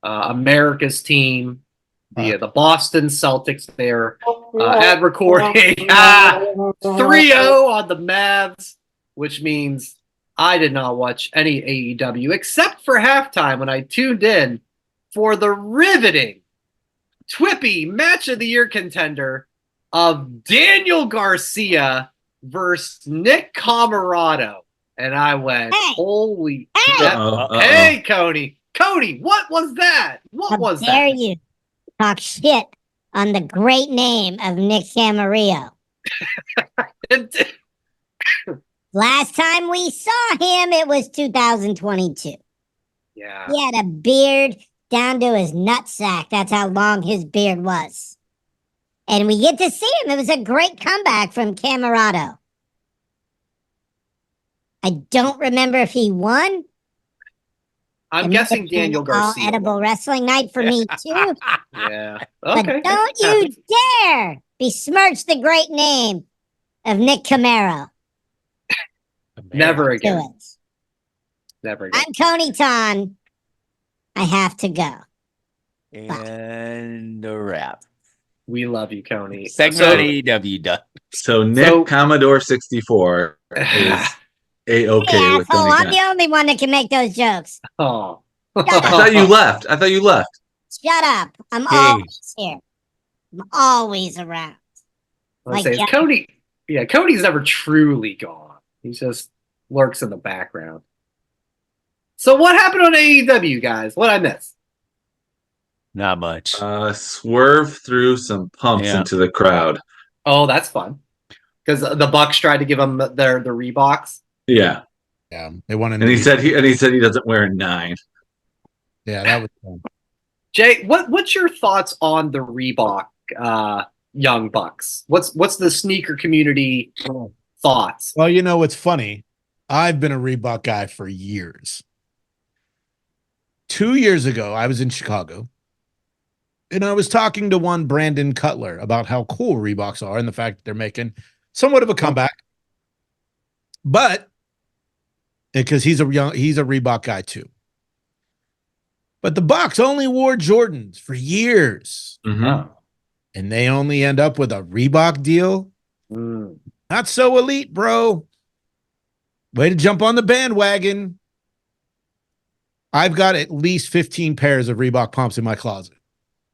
America's team, the Boston Celtics. They're at recording 3-0 on the Mavs, which means I did not watch any AEW except for halftime when I tuned in for the riveting, twippy match of the year contender of Daniel Garcia versus Nick Camarado. And I went, holy hey, Cody. Cody, what was that? What was that? How dare you talk shit on the great name of Nick Camarillo? Last time we saw him, it was 2022. Yeah. He had a beard down to his nutsack. That's how long his beard was. And we get to see him. It was a great comeback from Camarado. I don't remember if he won. I'm guessing Daniel Garcia. All edible wrestling night for me too. Yeah. But Okay. don't you dare besmirch the great name of Nick Camaro. Never Do again. it. Never again. I'm Tony Ton. I have to go. And a wrap. We love you, Coney. Segment on AEW done. So Nick Commodore 64 is A-okay Hey, with asshole, Tony I'm Khan. the only one that can make those jokes. Oh. I thought you left. Shut up. I'm always here. I'm always around. Let's say Cody. Yeah, Cody's never truly gone. He just lurks in the background. So what happened on AEW, guys? What I missed? Not much. Swerve threw some pumps into the crowd. Oh, that's fun. Because the Bucks tried to give him the Reeboks. Yeah. Yeah. They wanted. And he said he doesn't wear a 9. Yeah, that was fun. Jay, what's your thoughts on the Reebok Young Bucks? What's the sneaker community thoughts? Well, you know what's funny? I've been a Reebok guy for years. 2 years ago, I was in Chicago, and I was talking to one Brandon Cutler about how cool Reeboks are and the fact that they're making somewhat of a comeback. But because he's a Reebok guy too. But the Bucks only wore Jordans for years. Mm-hmm. And they only end up with a Reebok deal. Not so elite, bro. Way to jump on the bandwagon. I've got at least 15 pairs of Reebok pumps in my closet.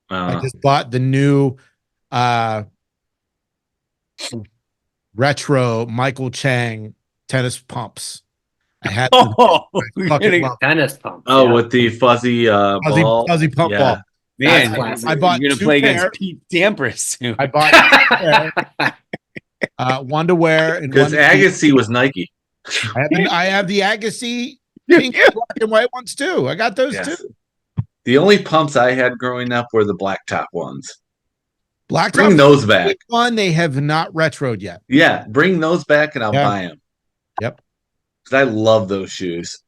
I just bought the new retro Michael Chang tennis pumps. I had tennis pumps. Oh, with the fuzzy ball. Fuzzy pump ball. Man, I bought you're gonna play against Pete Sampras soon. I bought 2 pairs, one to wear and because Agassi was Nike. I have the Agassi pink, black, and white ones too. I got those too. The only pumps I had growing up were the blacktop ones. Bring those back. One they have not retroed yet. Yeah, bring those back and I'll buy them. Yep. Because I love those shoes.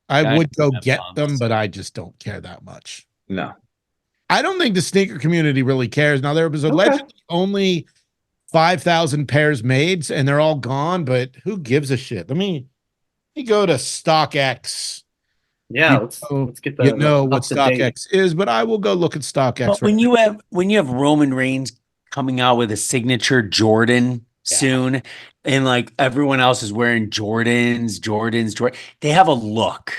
I would go get them, but I just don't care that much. No. I don't think the sneaker community really cares. Now, there was allegedly only 5,000 pairs made, and they're all gone, but who gives a shit? Let me go to StockX. Yeah, let's get the what StockX is, but I will go look at StockX. But when you have Roman Reigns coming out with a signature Jordan soon, and like everyone else is wearing Jordans, they have a look.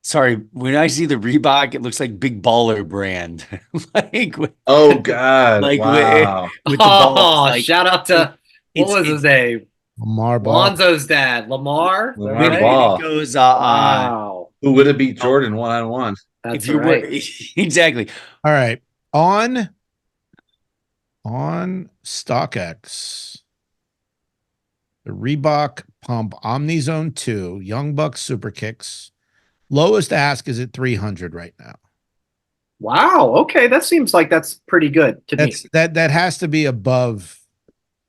Sorry, when I see the Reebok, it looks like Big Baller brand. Oh God! Wow. With the balls. Shout out to what was his name? Lamar Ball. Lonzo's dad, Lamar. Lamar Ball. It goes, wow. Who would have beat Jordan 1-on-1? That's right. Exactly. All right. On StockX, the Reebok Pump Omnizone 2 Young Bucks Super Kicks. Lowest ask is at 300 right now. Wow. Okay, that seems like that's pretty good to me. That has to be above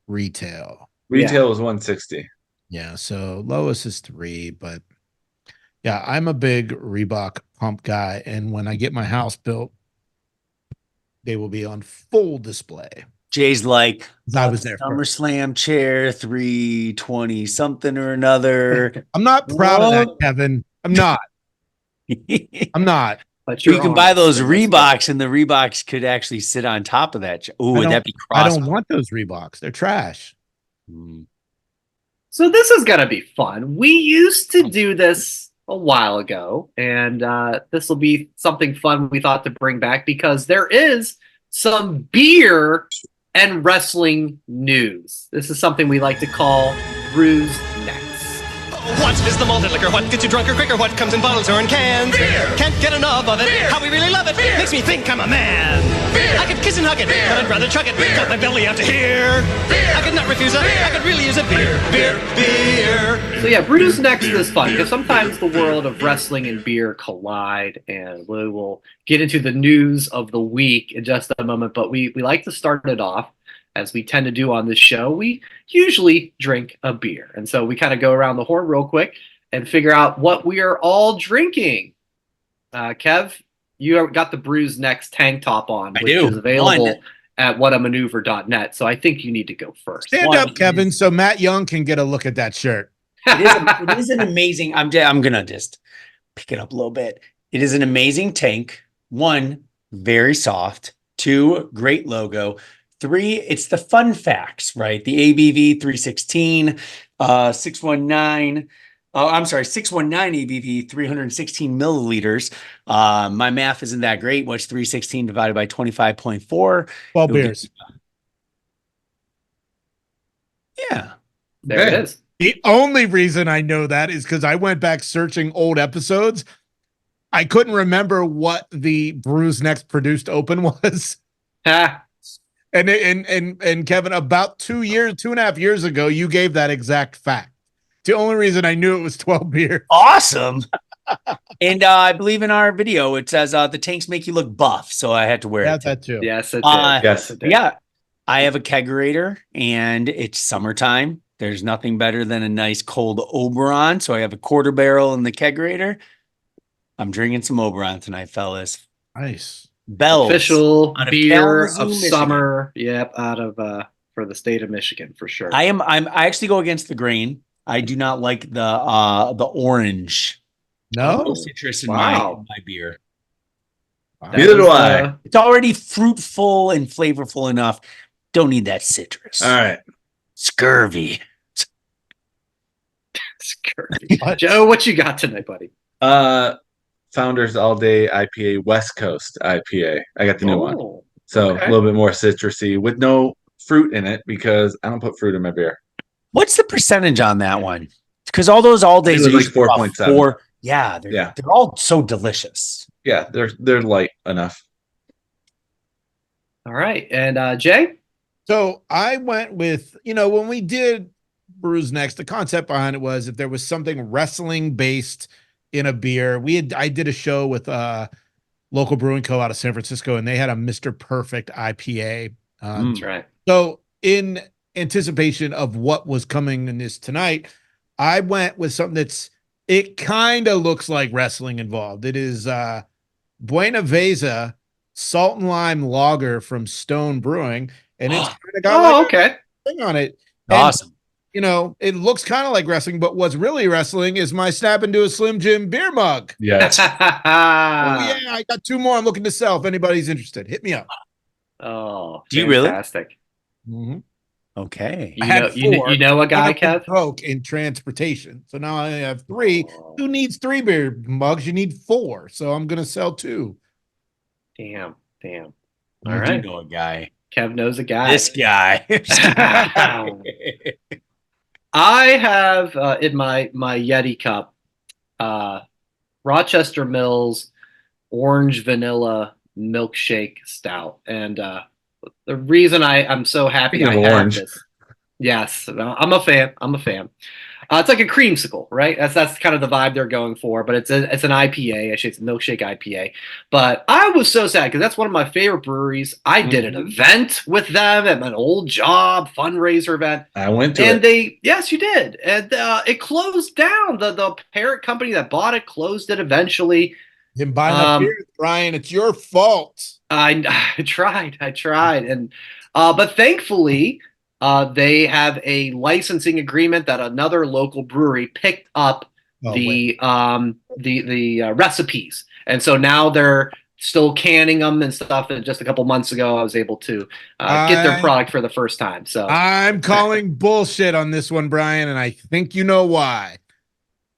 retail. Retail was 160. Yeah, so lowest is 3, but yeah, I'm a big Reebok pump guy, and when I get my house built, they will be on full display. Jay's like, I was there. SummerSlam chair, 320 something or another. I'm not proud of that, Kevin. I'm not. I'm not. But you can buy those Reeboks, and the Reeboks could actually sit on top of that. Oh, would that be cross? I don't want those Reeboks. They're trash. So this is gonna be fun. We used to do this a while ago, and this will be something fun we thought to bring back because there is some beer and wrestling news. This is something we like to call Brews Next. What is the malted liquor? What gets you drunker quicker? What comes in bottles or in cans? Beer! Can't get enough of it. Beer! How we really love it. Beer! Makes me think I'm a man. Beer! I could kiss and hug it, beer! But I'd rather chug it. Beer! Got my belly out to here. Beer! I could not refuse it. Beer! I could really use it. Beer! Beer! So yeah, Brutus Next is fun because sometimes the world of wrestling and beer collide, and we will get into the news of the week in just a moment. But we like to start it off, as we tend to do on this show. We usually drink a beer, and so we kind of go around the horn real quick and figure out what we are all drinking. Kev, you got the Brews Next tank top on, which is available at whatamaneuver.net. So I think you need to go first. Stand up, Kevin, so Matt Young can get a look at that shirt. It is an amazing. I'm gonna just pick it up a little bit. It is an amazing tank. 1, very soft. 2, great logo. 3, it's the fun facts, right? The ABV 316, 619. Oh, I'm sorry, 619 ABV, 316 milliliters. My math isn't that great. What's 316 divided by 25.4? 12 beers. Yeah. There it is. The only reason I know that is because I went back searching old episodes. I couldn't remember what the Brews Next produced open was. Ha. And Kevin, about 2.5 years ago, you gave that exact fact. The only reason I knew it was 12 beers. Awesome. And I believe in our video, it says the tanks make you look buff. So I had to wear it. That too. Yes, it did. Yes, it did. Yeah. I have a kegerator and it's summertime. There's nothing better than a nice cold Oberon. So I have a quarter barrel in the kegerator. I'm drinking some Oberon tonight, fellas. Nice. Bells. Official out of beer Kalamazoo, of Michigan. summer. Yep, out of for the state of Michigan for sure. I actually go against the grain. I do not like the orange. No? Citrus in Wow. my beer. Neither do I. It's already fruitful and flavorful enough. Don't need that citrus. All right. Scurvy. Scurvy. Joe, what you got tonight, buddy? Founders All Day IPA, West Coast IPA. I got the new one. So okay. a little bit more citrusy with no fruit in it because I don't put fruit in my beer. What's the percentage on that one? Because all those all days It are was like 4.7. Yeah, they're all so delicious. Yeah, they're light enough. All right. And Jay? So I went with, when we did Brews Next, the concept behind it was if there was something wrestling based in a beer. I did a show with local brewing co out of San Francisco, and they had a Mr. Perfect IPA. That's right. So in anticipation of what was coming in this tonight, I went with something it kind of looks like wrestling involved. It is Buena Vesa Salt and Lime Lager from Stone Brewing, and it's kind of got okay. thing on it. Awesome. And, it looks kind of like wrestling, but what's really wrestling is my Snap into a Slim Jim beer mug. Yes. I got 2 more I'm looking to sell if anybody's interested. Hit me up. Oh, do you really? Fantastic. Mm-hmm. Okay. You know a guy, Kev? Broke in transportation. So now I have 3. Who needs 3 beer mugs? You need 4. So I'm going to sell 2. Damn. All You right. do know a guy. Kev knows a guy. This guy. I have in my Yeti cup Rochester Mills Orange Vanilla Milkshake Stout. And the reason I'm so happy I have orange. this. Yes, I'm a fan. It's like a creamsicle, right? That's kind of the vibe they're going for. But it's an IPA. Actually, it's a milkshake IPA. But I was so sad because that's one of my favorite breweries. I did an event with them at my old job, fundraiser event. I went to it. Yes, you did. And it closed down. The parent company that bought it closed it eventually. Didn't buy enough beer, Brian. It's your fault. I tried. And but thankfully, they have a licensing agreement that another local brewery picked up the recipes, and so now they're still canning them and stuff. And just a couple months ago, I was able to get their product for the first time. So I'm calling bullshit on this one, Brian, and I think you know why.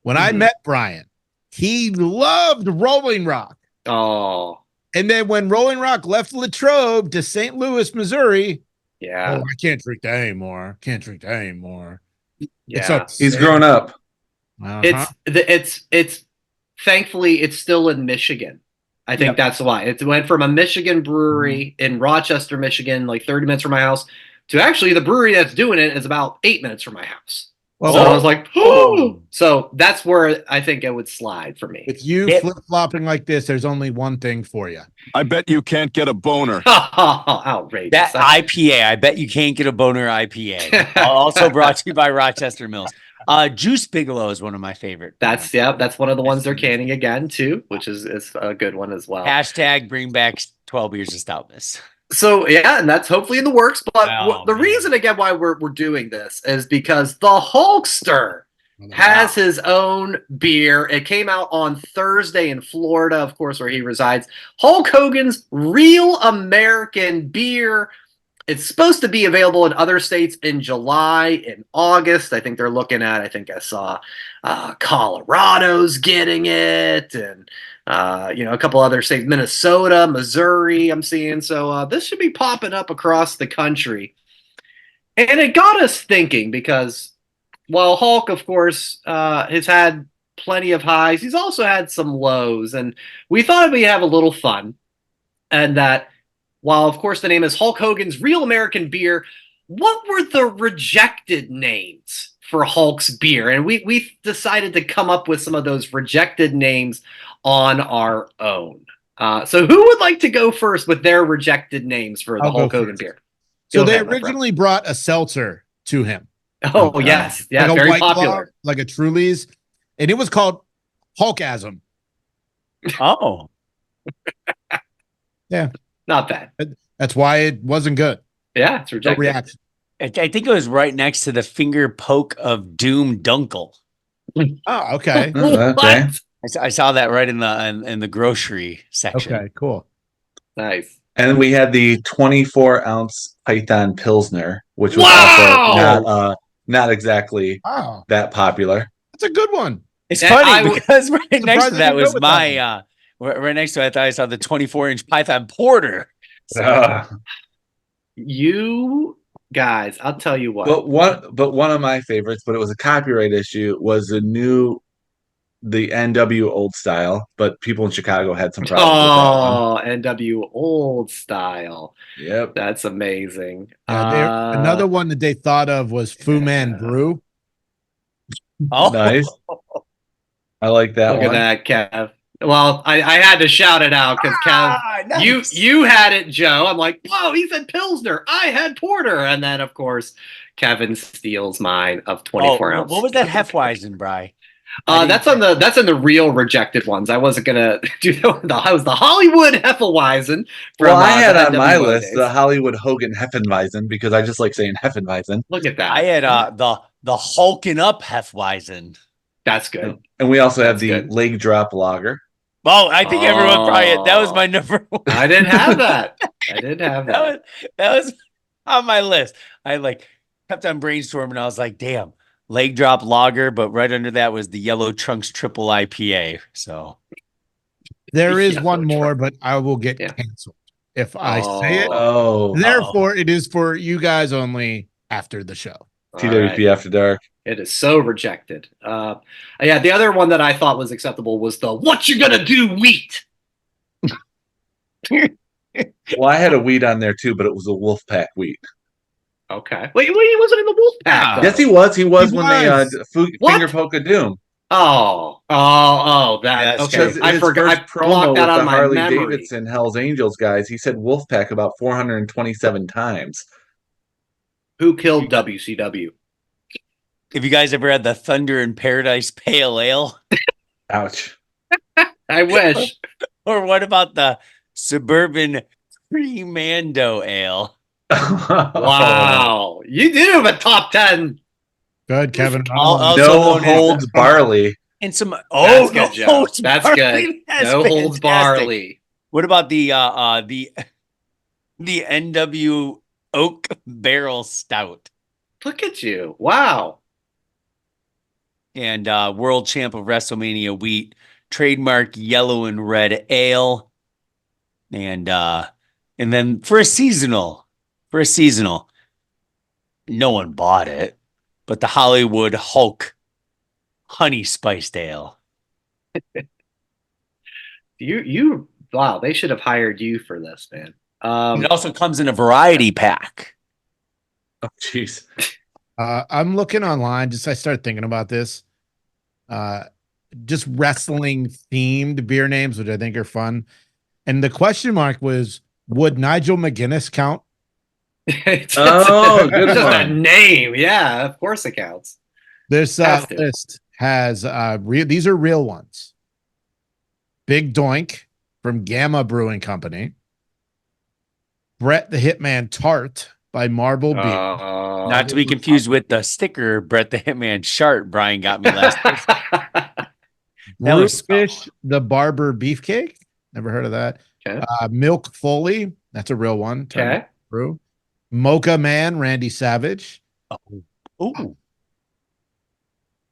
When I met Brian, he loved Rolling Rock. Oh, and then when Rolling Rock left Latrobe to St. Louis, Missouri. Yeah. I can't drink that anymore. Yeah. He's grown up. It's thankfully it's still in Michigan. I think that's why it went from a Michigan brewery in Rochester, Michigan, like 30 minutes from my house, to actually the brewery that's doing it is about 8 minutes from my house. Well, so I was like, so that's where I think it would slide for me. With you flip-flopping like this, there's only one thing for you. I bet you can't get a boner. Outrageous. That IPA, I bet you can't get a boner IPA. Also brought to you by Rochester Mills. Juice Bigelow is one of my favorite. That's one of the ones they're canning again too, which is a good one as well. Hashtag bring back 12 years of stoutness. So yeah, and that's hopefully in the works. But the reason again why we're doing this is because the Hulkster has his own beer. It came out on Thursday in Florida, of course, where he resides. Hulk Hogan's Real American Beer. It's supposed to be available in other states in July, in August. I think they're looking at, I saw Colorado's getting it, and a couple other states, Minnesota, Missouri, I'm seeing. So this should be popping up across the country. And it got us thinking because while Hulk, of course, has had plenty of highs, he's also had some lows. And we thought we'd have a little fun. And that while, of course, the name is Hulk Hogan's Real American Beer, what were the rejected names for Hulk's beer? And we decided to come up with some of those rejected names on our own. So who would like to go first with their rejected names for the Hulk Hogan beer? So they originally brought a seltzer to him. Oh, yes. Yeah, like very popular. Claw, like a Truly's. And it was called Hulkasm. Oh. Yeah. Not bad. That's why it wasn't good. Yeah, it's rejected. No reaction. I think it was right next to the finger poke of Doom Dunkel. Oh, okay. Okay. I saw that right in the grocery section. Okay, cool. Nice. And then we had the 24-ounce Python Pilsner, which was also not exactly that popular. That's a good one. It's funny because right next to that was my right next to it, I thought I saw the 24-inch Python Porter. So. You guys, I'll tell you what. But one of my favorites, but it was a copyright issue, was the NW Old Style, but people in Chicago had some problems with that one. NW Old Style. Yep. That's amazing. Another one that they thought of was Fu Man Brew. Oh, nice. I like that one. Look at that, Kev. Well, I had to shout it out because Kev, nice. you had it, Joe. I'm like, whoa, he said Pilsner. I had Porter. And then, of course, Kevin steals mine of 24 ounce. What was that Hefeweizen, Bri? That's in the real rejected ones. I wasn't gonna do that. I was the Hollywood Hefeweizen. Well, I had on my list the Hollywood Hogan Heffenweizen because I just like saying Heffenweizen. Look at that. I had the hulking up Hefeweizen. That's good. And we also have the Leg Drop Lager. Oh, I think everyone probably that was my number one. I didn't have that. That was on my list. I kept on brainstorming. I was like, damn. Leg Drop Lager, but right under that was the Yellow Trunks Triple IPA. So there is one more, but I will get canceled if I say it. Therefore, it is for you guys only after the show. TWP After Dark. It is so rejected. The other one that I thought was acceptable was the "What You Gonna Do" wheat. Well, I had a wheat on there too, but it was a Wolfpack wheat. Okay. Wait, he wasn't in the Wolfpack. Yes, he was. He was when they finger poke of doom. That okay. I forgot. I blocked that out of my Harley memory. Davidson Hell's Angels guys. He said Wolfpack about 427 times. Who killed WCW? Have you guys ever had the Thunder in Paradise Pale Ale? Ouch. I wish. Or what about the Suburban Cremando Ale? Wow. You do have a top 10. Good, Kevin. No holds barley. And some That's good, Joe. That's good. No holds barley. What about the NW Oak Barrel Stout? Look at you. Wow. And world champ of WrestleMania wheat, trademark yellow and red ale. And then for a seasonal, no one bought it, but the Hollywood Hulk honey spiced ale. Wow, they should have hired you for this, man. It also comes in a variety pack. Oh, jeez. I'm looking online. I started thinking about this. Just wrestling themed beer names, which I think are fun. And the question mark was, would Nigel McGuinness count? It's Oh, good just a one. name. Yeah, of course it counts. This Has to. list has these are real ones. Big Doink from Gamma Brewing Company. Brett the Hitman Tart by Marble Beer. Not to be confused with the sticker Brett the Hitman Shart Brian got me last That was Rootfish the Barber Beefcake. Never heard of that. Okay. Milk Foley. That's a real one. Okay. Brew. Mocha Man Randy Savage. Oh,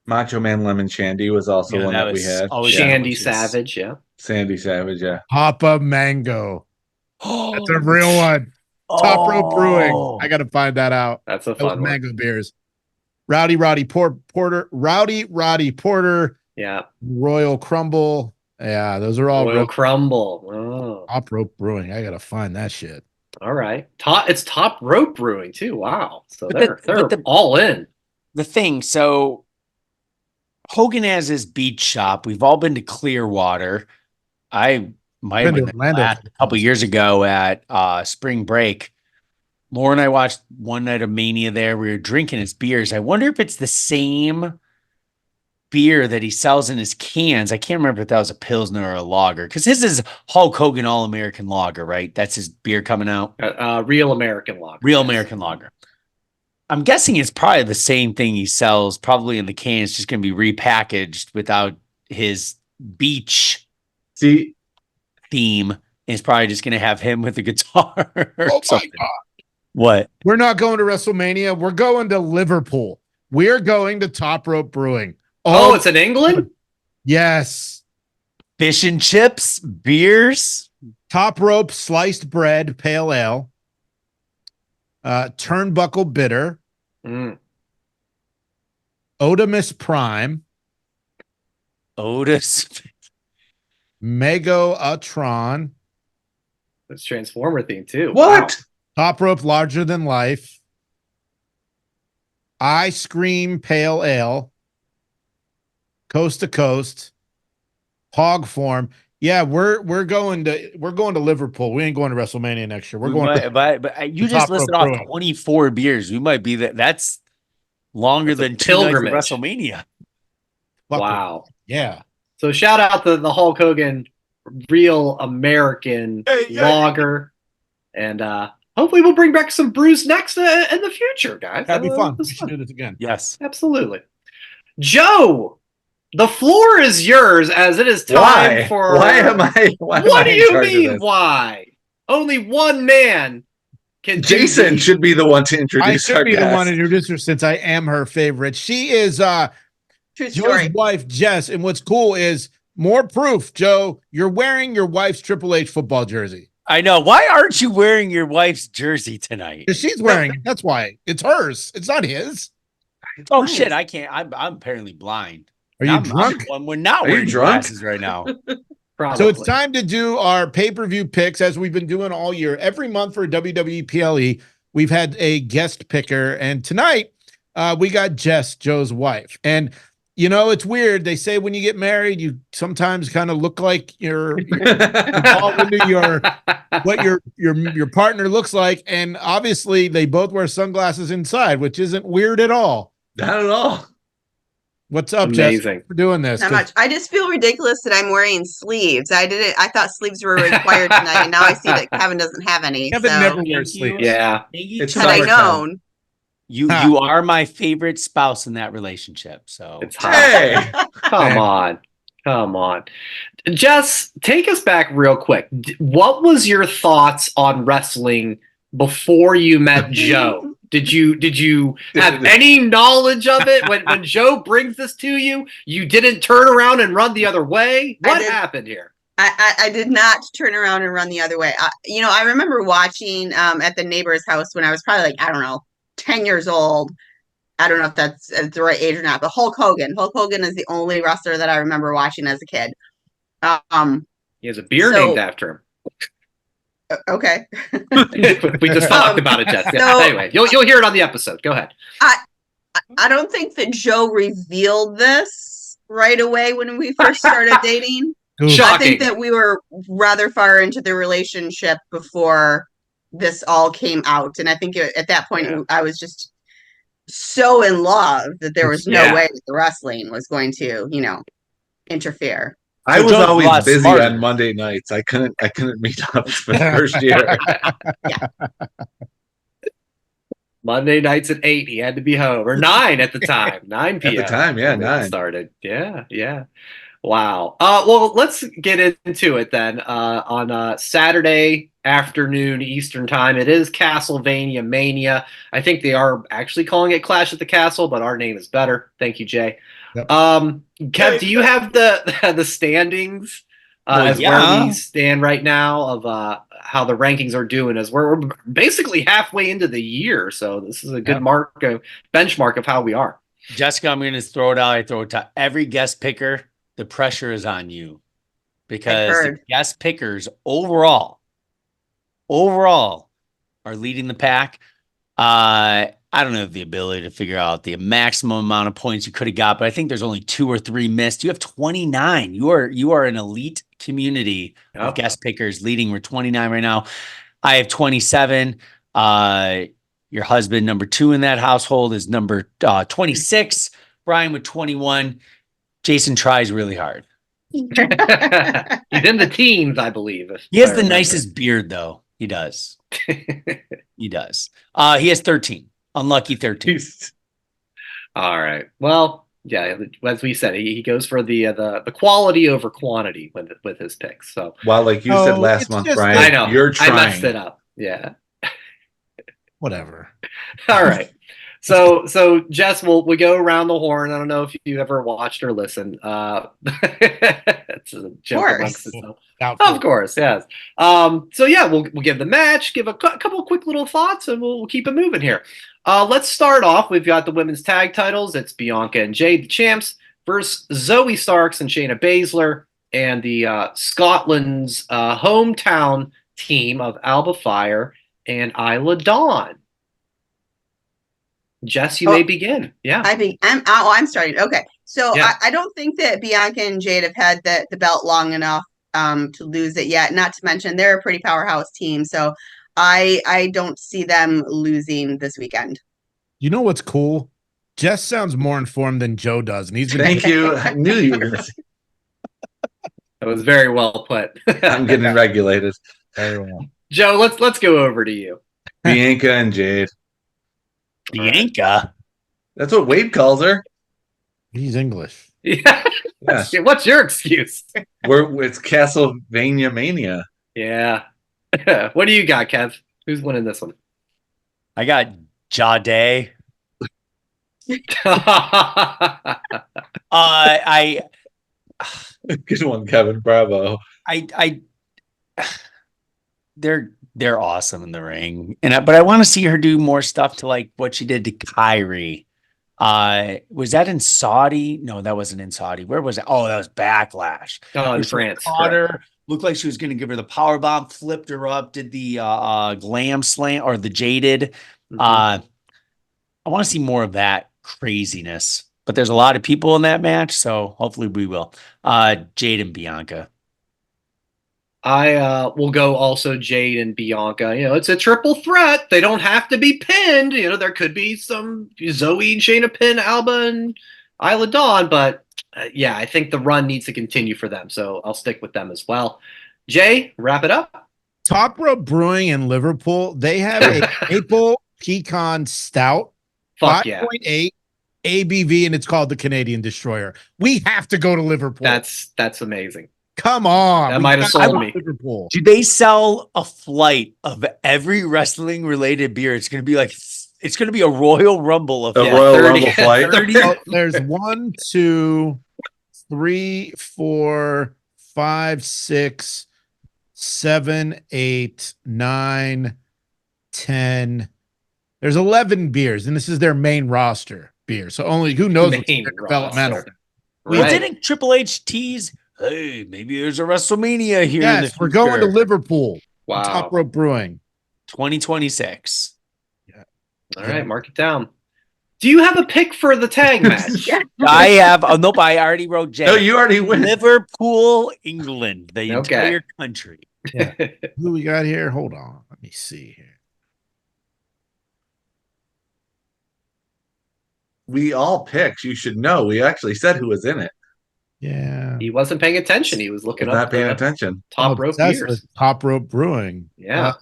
Macho Man Lemon Shandy was also Yeah, one that that we was had. always Shandy delicious. Savage, yeah. Sandy Savage, yeah. Papa Mango. That's a real one. Top Rope Brewing. I got to find that out. That's a That was fun one. mango beers. Rowdy Porter. Rowdy Porter. Yeah. Royal Crumble. Yeah, those are all Royal real. Crumble. Oh, Top Rope Brewing. I got to find that shit. all right. It's Top Rope Brewing too. Wow. So But they're all in. The thing, so Hogan has his beach shop. We've all been to Clearwater. I might have Been to been Orlando a couple years ago at spring break. Laura and I watched one night of Mania there. We were drinking his beers. I wonder if it's the same beer that he sells in his cans. I can't remember if that was a Pilsner or a lager, because his is Hulk Hogan All-American Lager, right? That's his beer coming out. Real American Lager. Real yes. American Lager. I'm guessing it's probably the same thing he sells, probably in the can. It's just going to be repackaged without his beach theme. It's probably just going to have him with the guitar. Oh my God. What? We're not going to WrestleMania. We're going to Liverpool. We're going to Top Rope Brewing. Oh, it's in England? Yes. Fish and chips, beers. Top Rope Sliced Bread Pale Ale. Turnbuckle Bitter. Otimus Prime. Otis. Mego Atron. It's Transformer theme too. What? Wow. Top Rope Larger Than Life. I Scream Pale Ale. Coast to Coast. Hog Form. Yeah, we're going to Liverpool. We ain't going to WrestleMania next year. We're going to but you just Top Rope listed off Brewing. 24 beers. We might be that's longer than 2 nights of pilgrimage. WrestleMania. Wow. Yeah. So shout out to the Hulk Hogan Real American Lager. And hopefully we'll bring back some brews next in the future, guys. That'd be fun. We That's should do this again. Yes. Absolutely. Joe, the floor is yours as it is time for... What do you mean, why? Only one man can Jason should be the one to introduce I our should be the guest. one to introduce her since I am her favorite. She is Joe's wife, Jess. And what's cool is more proof, Joe, you're wearing your wife's Triple H football jersey. I know. Why aren't you wearing your wife's jersey tonight? Because she's wearing it. That's why. It's hers. It's not his. Oh, shit. I can't. I'm apparently blind. Are you drunk? We're not Are you wearing drunk? glasses right now. Probably. So it's time to do our pay-per-view picks as we've been doing all year. Every month for WWE PLE, we've had a guest picker. And tonight, we got Jess, Joe's wife. And, you know, it's weird. They say when you get married, you sometimes kind of look like you're all into what your partner looks like. And obviously, they both wear sunglasses inside, which isn't weird at all. Not at all. What's up, Amazing. Jess, for doing this? Not much. I just feel ridiculous that I'm wearing sleeves. I thought sleeves were required tonight, and now I see that Kevin doesn't have any. Kevin so never wears sleeves. Yeah. It's had I summertime. known, You are my favorite spouse in that relationship. So It's hot. Hey, Come on. Come on. Jess, take us back real quick. What was your thoughts on wrestling before you met Joe? Did you have any knowledge of it when Joe brings this to you? You didn't turn around and run the other way? What happened here? I did not turn around and run the other way. I remember watching at the neighbor's house when I was probably like, I don't know, 10 years old. I don't know if that's the right age or not, but Hulk Hogan. Hulk Hogan is the only wrestler that I remember watching as a kid. He has a beer named after him. Okay. We just talked about it, Jess. Yeah. Anyway, you'll hear it on the episode. Go ahead. I don't think that Joe revealed this right away when we first started dating. Shocking. I think that we were rather far into the relationship before this all came out. And I think at that point, I was just so in love that there was no way that the wrestling was going to, interfere. I was always busy on Monday nights. I couldn't meet up for the first year. Monday nights at 8, he had to be home, or 9 at the time, 9 p.m. At the time, 9 started. Yeah. Wow. Well, let's get into it then. On Saturday afternoon Eastern time, it is Castlevania Mania. I think they are actually calling it Clash at the Castle, but our name is better. Thank you, Jay. Yep. Kev, do you have the standings where these stand right now of how the rankings are doing? As we're basically halfway into the year, so this is a good benchmark of how we are. Jessica, I'm going to throw it out. I throw it to every guest picker. The pressure is on you because the guest pickers overall are leading the pack. I don't have the ability to figure out the maximum amount of points you could have got, but I think there's only 2 or 3 missed. You have 29. You are an elite community of guest pickers leading. We're 29 right now. I have 27. Your husband, number 2 in that household, is number 26. Brian with 21. Jason tries really hard. He's in the teens, I believe. He has the nicest beard, though. He does. He does. He has 13. Unlucky 13. All right. Well, yeah, as we said, he goes for the quality over quantity with his picks. So, well, like you said last month, Brian, I know you're trying. I messed it up. Yeah. Whatever. All right. So Jess, we go around the horn. I don't know if you ever watched or listened. It's a joke amongst itself. Of course, yes. So yeah, we'll give the match, give a couple quick little thoughts, and we'll keep it moving here. Let's start off. We've got the women's tag titles. It's Bianca and Jade, the champs, versus Zoe Starks and Shayna Baszler, and the Scotland's hometown team of Alba Fire and Isla Dawn. Jess, you may begin. Yeah. I'm starting. Okay. So I don't think that Bianca and Jade have had the belt long enough to lose it yet. Not to mention they're a pretty powerhouse team. So I don't see them losing this weekend. You know what's cool? Jess sounds more informed than Joe does. And he's been Thank you. I knew you were going to say that was very well put. I'm getting regulated. Very well. Joe, let's go over to you. Bianca and Jade. Bianca? That's what Wade calls her. He's English. Yeah. What's your excuse? It's Castlevania Mania. Yeah. What do you got, Kev? Who's winning this one? I got Jade. Good one, Kevin. Bravo. They're awesome in the ring, but I want to see her do more stuff to like what she did to Kyrie. Was that in Saudi? No, that wasn't in Saudi. Where was it? Oh, that was Backlash. Oh, in France. Caught her, looked like she was going to give her the power bomb, flipped her up, did the glam slam or the jaded. Mm-hmm. I want to see more of that craziness, but there's a lot of people in that match, so hopefully we will. Jade and Bianca. I will go also Jade and Bianca. It's a triple threat. They don't have to be pinned. There could be some Zoe and Shayna pin Alba and Isla Dawn, but I think the run needs to continue for them. So I'll stick with them as well. Jay, wrap it up. Top Rope Brewing in Liverpool. They have a maple pecan stout, 5.8 ABV, and it's called the Canadian Destroyer. We have to go to Liverpool. That's amazing. Come on. That might have sold me. Liverpool. Do they sell a flight of every wrestling related beer? It's going to be a Royal Rumble of Royal Rumble flight. 30. There's 1, 2, 3, 4, 5, 6, 7, 8, 9, 10, There's 11 beers, and this is their main roster beer. So only who knows what's Main developmental. roster. Well, Right. didn't Triple H tease, hey, maybe there's a WrestleMania here in the Yes, we're going to future? Liverpool. Wow. Top Rope Brewing. 2026. All right, mark it down. Do you have a pick for the tag match? I have. Oh, nope. I already wrote Jay. No, you already went. Liverpool, England, the Okay. entire country. Yeah. Who we got here? Hold on. Let me see here. We all picked. You should know. We actually said who was in it. Yeah. He wasn't paying attention. He was looking Not up paying the attention. top rope Obsessed beers. with Top Rope Brewing. Yeah.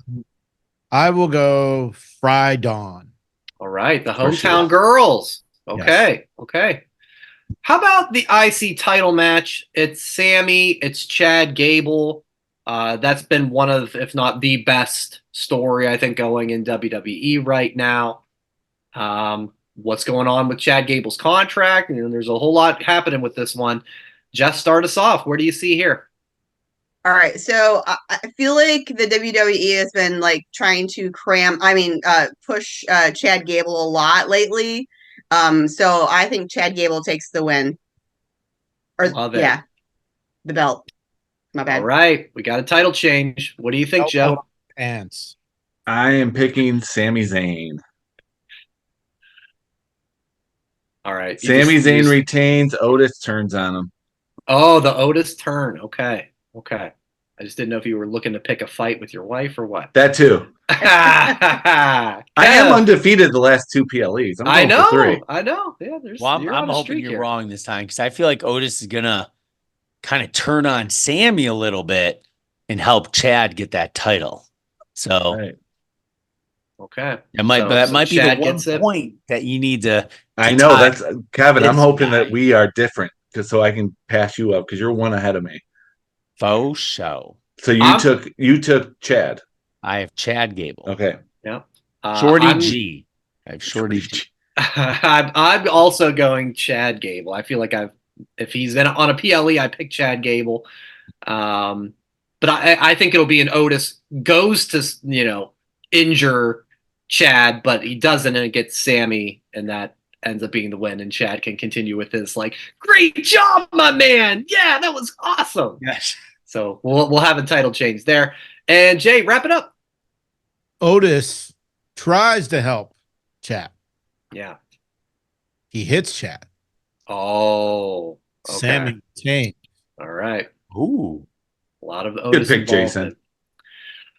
I will go Fry Dawn. All right, the course you hometown will. girls. Okay, okay. How about the IC title match? It's Sammy, it's Chad Gable. That's been one of, if not the best story, I think, going in WWE right now. What's going on with Chad Gable's contract? And there's a whole lot happening with this one. Jess, start us off. Where do you see here? All right, so I feel like the WWE has been like trying to push Chad Gable a lot lately. So I think Chad Gable takes the win. Love it. Yeah, the belt. My bad. All right, we got a title change. What do you think, Joe? Pants. I am picking Sami Zayn. All right. Sami Zayn retains. Otis turns on him. Oh, the Otis turn. Okay. Okay. I just didn't know if you were looking to pick a fight with your wife or what. That too. I I am undefeated the last two PLEs. I I'm going for 3. I know. Yeah, Well, you're I'm on a hoping streak you're here. wrong this time because I feel like Otis is going to kind of turn on Sammy a little bit and help Chad get that title. So Right. Okay. that might be the Chad one gets it. point that you need to I know tie that's Kevin. I'm this hoping guy. that we are different, just so I can pass you up because you're one ahead of me. faux show. So you took Chad. I have Chad Gable. Okay. Yeah. Shorty G. I have Shorty G. I'm also going Chad Gable. I feel like if he's on a PLE, I pick Chad Gable. But I think it'll be an Otis goes to injure Chad, but he doesn't, and it gets Sammy, and that ends up being the win. And Chad can continue with his great job, my man. Yeah, that was awesome. Yes. So we'll have a title change there. And Jay, wrap it up. Otis tries to help Chad. Yeah. He hits Chad. Oh. Okay. Sammy changed. All right. Ooh. A lot of Good Otis pick, involvement. Jason.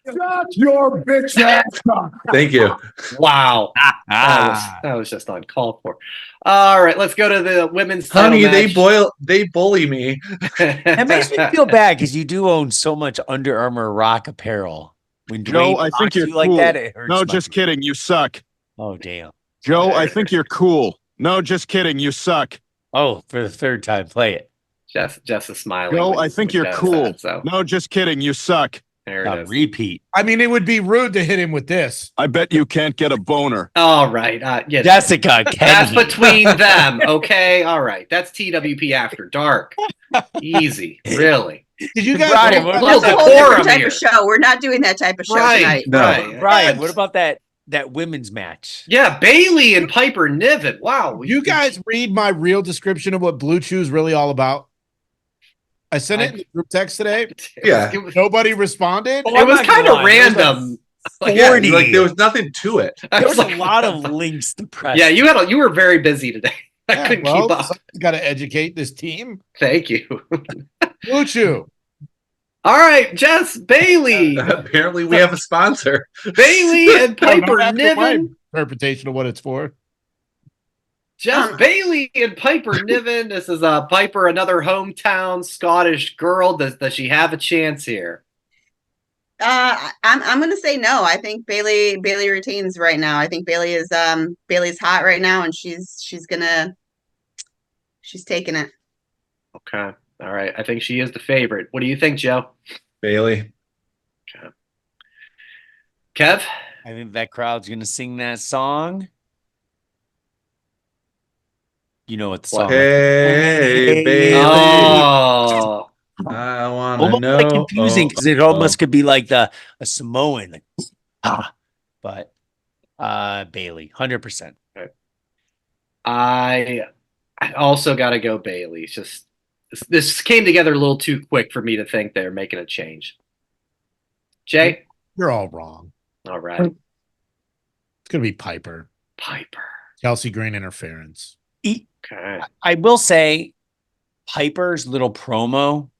Shut your bitch ass up. Thank you. Wow. That was just uncalled for. All right, let's go to the women's title Honey, match. they bully me. It makes me feel bad because you do own so much Under Armour rock apparel. When Joe, Dwayne I think talks to you're you like cool. that, it hurts. No, my just kidding. You suck. Oh, damn. Joe, I think you're cool. No, just kidding. You suck. Oh, for the third time, play it. Jess is smiling. Joe, when- I think when you're Jess cool. said so. No, just kidding. You suck. There Now it is. repeat. I mean, it would be rude to hit him with this. I bet you can't get a boner. All right. Yeah, Jessica, that's Kenny. between them. Okay. All right. That's TWP After Dark. Easy. Really. Did you guys? Brian, what Little That's a about whole decorum different type here. of show. We're not doing that type of show tonight. No. Right. Brian, what about that women's match? Yeah, Bailey and Piper Niven. Wow. You guys read my real description of what Blue Chew is really all about? I sent it in the group text today. Yeah. It was Nobody responded. Oh, it I'm was not gonna kind of lie, there was random. Yeah, 40. there was nothing to it. I There was was a like, lot of links to press. Yeah, you were very busy today. I couldn't keep up. Got to educate this team. Thank you. Blue Chew. All right, Jess, Bailey. Apparently, we have a sponsor. Bailey and Piper Don't ask for my Niven. interpretation of what it's for. Jess Bailey and Piper Niven. This is Piper, another hometown Scottish girl. Does she have a chance here? I'm gonna say no. I think Bailey retains right now. I think Bailey's hot right now, and she's taking it. Okay. All right. I think she is the favorite. What do you think, Joe? Bailey. Okay. Kev? I think that crowd's gonna sing that song. You know what the song is. Hey, Bailey. Oh. I want to Almost know. like confusing because it almost could be like a Samoan. But Bailey, 100%. I also got to go Bailey. It's just this came together a little too quick for me to think they're making a change. Jay? You're all wrong. All right. It's going to be Piper. Chelsea Green interference. Okay. I will say Piper's little promo,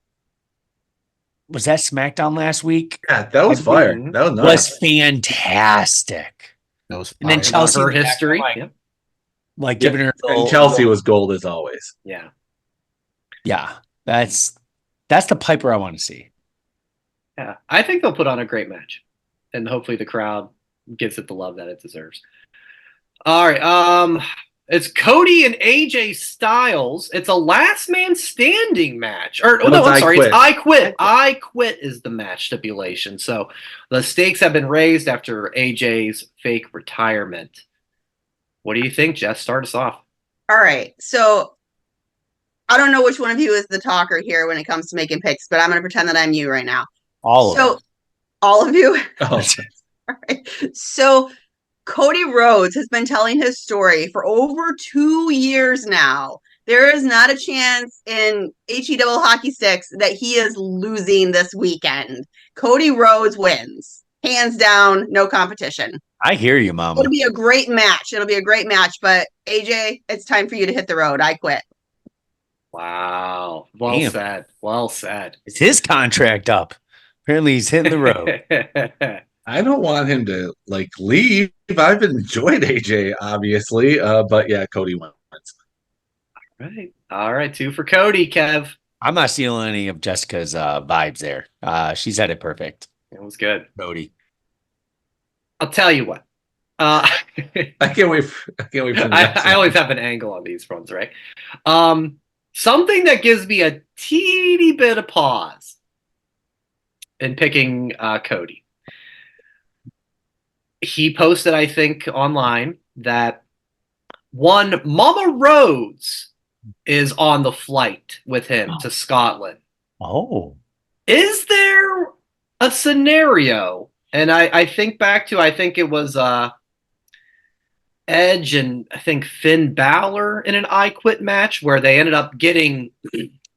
was that SmackDown last week? Yeah, that was fire. That was nice. Was fantastic. That was And then fire. Chelsea her history. Giving her and Chelsea was gold as always. Yeah. Yeah. That's the Piper I want to see. Yeah. I think they'll put on a great match. And hopefully the crowd gives it the love that it deserves. All right. It's Cody and AJ Styles. It's a last man standing match. Or no, I'm sorry. It's I Quit. I Quit is the match stipulation. So the stakes have been raised after AJ's fake retirement. What do you think, Jess? Start us off. All right. So I don't know which one of you is the talker here when it comes to making picks, but I'm going to pretend that I'm you right now. All of you? Oh. All right. So Cody Rhodes has been telling his story for over 2 years now. There is not a chance in HE double hockey sticks that he is losing this weekend. Cody Rhodes wins. Hands down, no competition. I hear you, Mama. It'll be a great match. But AJ, it's time for you to hit the road. I quit. Wow. Well said. Well said. Is his contract up? Apparently he's hitting the road. I don't want him to leave. I've enjoyed AJ, obviously. But yeah, Cody wins. All right. 2 for Cody, Kev. I'm not stealing any of Jessica's vibes there. She's had it perfect. It was good. Cody. I'll tell you what. I can't wait. I always have an angle on these ones, right? Something that gives me a teeny bit of pause in picking Cody. He posted, I think, online that Mama Rhodes is on the flight with him to Scotland. Oh. Is there a scenario? And I think back to, I think it was Edge and I think Finn Balor in an I Quit match where they ended up getting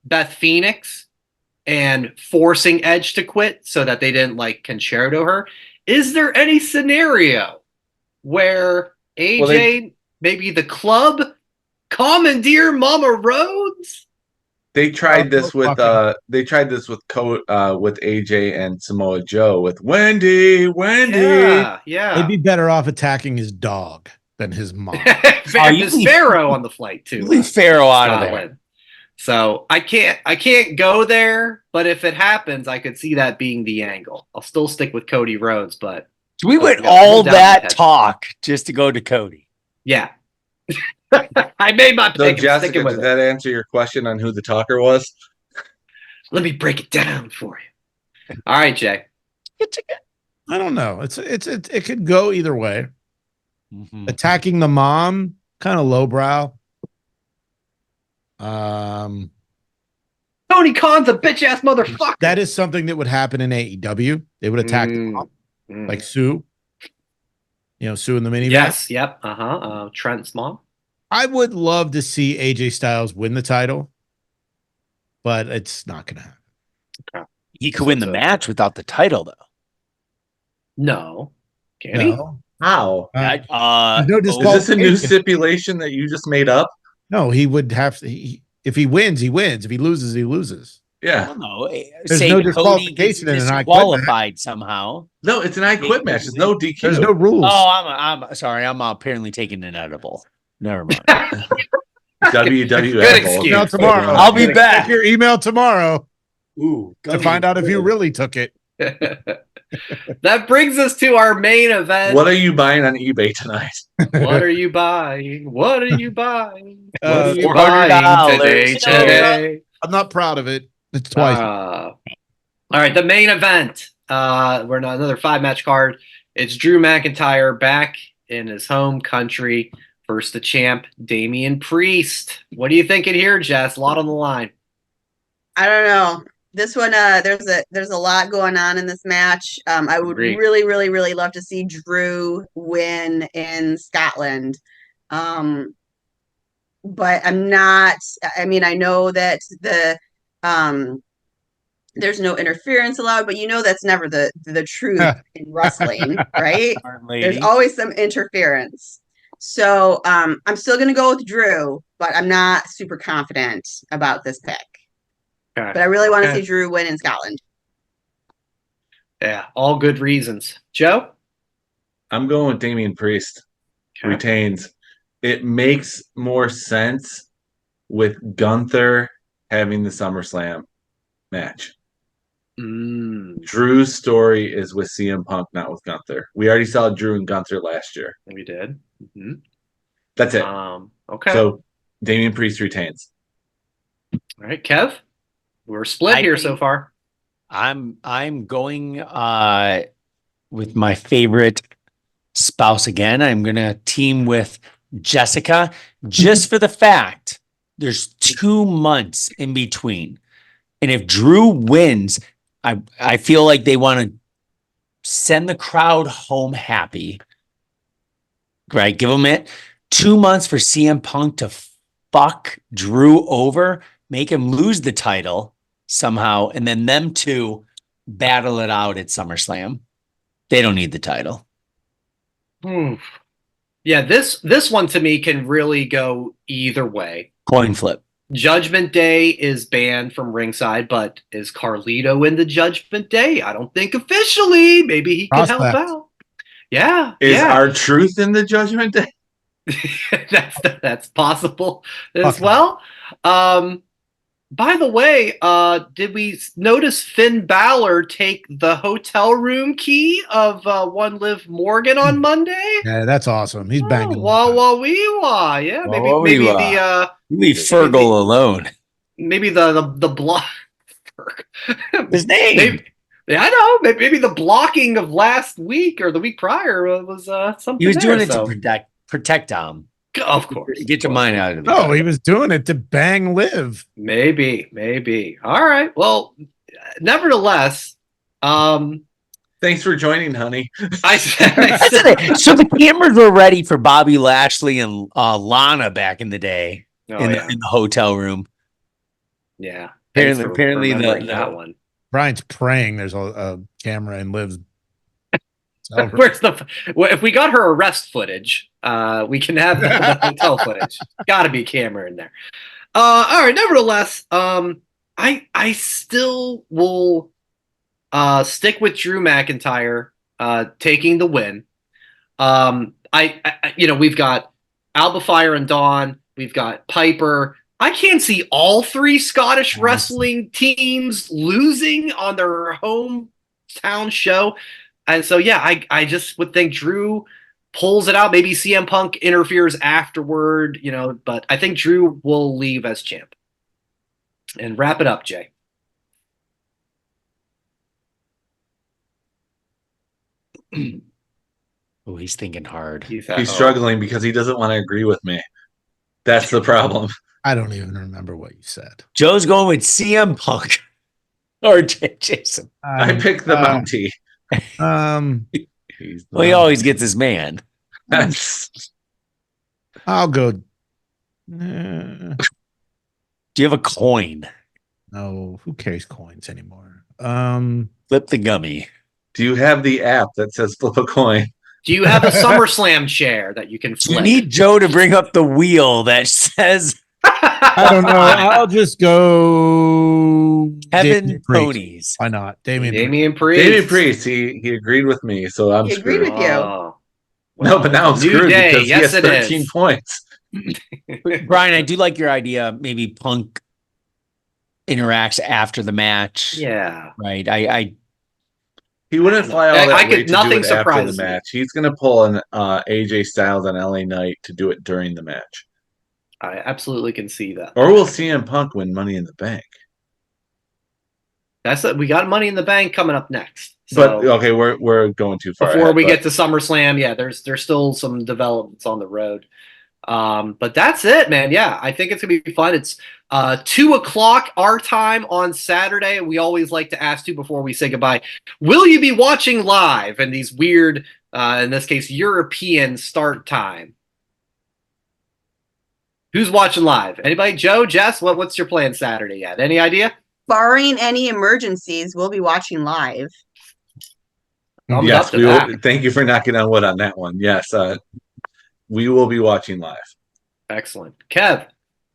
Beth Phoenix and forcing Edge to quit so that they didn't concerto her. Is there any scenario where AJ, maybe the club, commandeer Mama Rhodes? They tried this with AJ and Samoa Joe with Wendy. Yeah. They'd be better off attacking his dog than his mom. There's Pharaoh on the flight too. Leave Pharaoh out of there. So I can't go there, but if it happens, I could see that being the angle. I'll still stick with Cody Rhodes, but we went all that talk just to go to Cody. Yeah. I made my pick. So Jessica, did that answer your question on who the talker was? Let me break it down for you. All right, Jay. I don't know. It could go either way. Mm-hmm. Attacking the mom, kind of lowbrow. Tony Khan's a bitch ass motherfucker. That is something that would happen in AEW. They would attack the mom, like Sue. Sue in the minivan. Yes. Yep. Trent's mom. I would love to see AJ Styles win the title, but it's not going to happen. Okay. He could win the match without the title, though. No. Can he? How? No is this a new stipulation that you just made up? No, he would have to. If he wins, he wins. If he loses, he loses. Yeah. No, there's no disqualification in an I Quit qualified somehow. No, it's an I Quit match. There's no DQ. There's no rules. Oh, I'm sorry. I'm apparently taking an edible. Never mind. WWF. Email tomorrow. I'll be back. Check your email tomorrow. Ooh, to find out if you really took it. That brings us to our main event. What are you buying on eBay tonight? What are you buying? What are you buying? $400 today? I'm not proud of it. It's twice. All right, the main event. We're on another 5-match card. It's Drew McIntyre back in his home country versus the champ, Damian Priest. What are you thinking here, Jess? A lot on the line. I don't know. This one, there's a lot going on in this match. I would really, really, really love to see Drew win in Scotland. But I'm not. I mean, I know that there's no interference allowed, but that's never the truth in wrestling, right? There's always some interference. So I'm still gonna go with Drew, but I'm not super confident about this pick. Okay. But I really want to see Drew win in Scotland. Yeah, all good reasons. Joe? I'm going with Damian Priest. Retains. It makes more sense with Gunther having the SummerSlam match. Drew's story is with CM Punk, not with Gunther. We already saw Drew and Gunther last year. We did. That's it. Okay. So Damian Priest retains. All right, Kev. We're split here so far. I'm going with my favorite spouse again. I'm gonna team with Jessica just for the fact there's 2 months in between. And if Drew wins, I feel like they want to send the crowd home happy. Right? Give them it 2 months for CM Punk to fuck Drew over, make him lose the title somehow, and then them two battle it out at SummerSlam. They don't need the title. Yeah, this one to me can really go either way. Coin flip. Judgment Day is banned from ringside, but is Carlito in the Judgment Day? I don't think officially. Maybe he can help out. Yeah. Is R-Truth in the Judgment Day? That's possible as well. By the way, did we notice Finn Balor take the hotel room key of one Liv Morgan on Monday? Yeah, that's awesome. He's banging. Wah wee wah. Yeah, maybe leave Fergal alone. Maybe the block. His name. I know. Maybe the blocking of last week or the week prior was something. He was doing it to protect Dom. Of course. Get your mind out of it. No, he was doing it to bang Liv. Maybe. All right. Well, nevertheless, thanks for joining, honey. So the cameras were ready for Bobby Lashley and Lana back in the day in the hotel room. Yeah. Apparently that one. Brian's praying there's a camera in Liv's. Where's if we got her arrest footage, we can have the hotel footage. Got to be a camera in there. All right. Nevertheless, I still will stick with Drew McIntyre taking the win. We've got Alba Fire and Dawn. We've got Piper. I can't see all 3 Scottish wrestling teams losing on their hometown show. And so, yeah, I just would think Drew pulls it out. Maybe CM Punk interferes afterward, but I think Drew will leave as champ. And wrap it up, Jay. Oh, he's thinking hard. He's struggling because he doesn't want to agree with me. That's the problem. I don't even remember what you said. Joe's going with CM Punk or Jason. I picked the Mountie. He always gets his man. I'll go. Do you have a coin? No, who carries coins anymore? Flip the gummy. Do you have the app that says flip a coin? Do you have a SummerSlam chair that you can flip? You need Joe to bring up the wheel that says I don't know. I'll just go Heaven Ponies. Why not? Damian Priest. Damian Priest. He agreed with me, so I'm he screwed. agreed with you. Well, no, but now I'm screwed because he has 13 points. Brian, I do like your idea. Maybe Punk interacts after the match. Yeah. Right. He wouldn't fly all that way to nothing do it after the surprises match. He's going to pull an AJ Styles on LA Knight to do it during the match. I absolutely can see that. Or we'll see CM Punk win Money in the Bank. We got Money in the Bank coming up next. So, but okay, we're going too far before ahead, we get to SummerSlam. Yeah, there's still some developments on the road. But that's it, man. Yeah, I think it's gonna be fun. It's 2:00 our time on Saturday. We always like to ask you before we say goodbye, will you be watching live in these weird, in this case, European start time? Who's watching live? Anybody? Joe, Jess, what's your plan Saturday yet? Any idea? Barring any emergencies, we'll be watching live. Yes, we will. Thank you for knocking on wood on that one. Yes, we will be watching live. Excellent. Kev?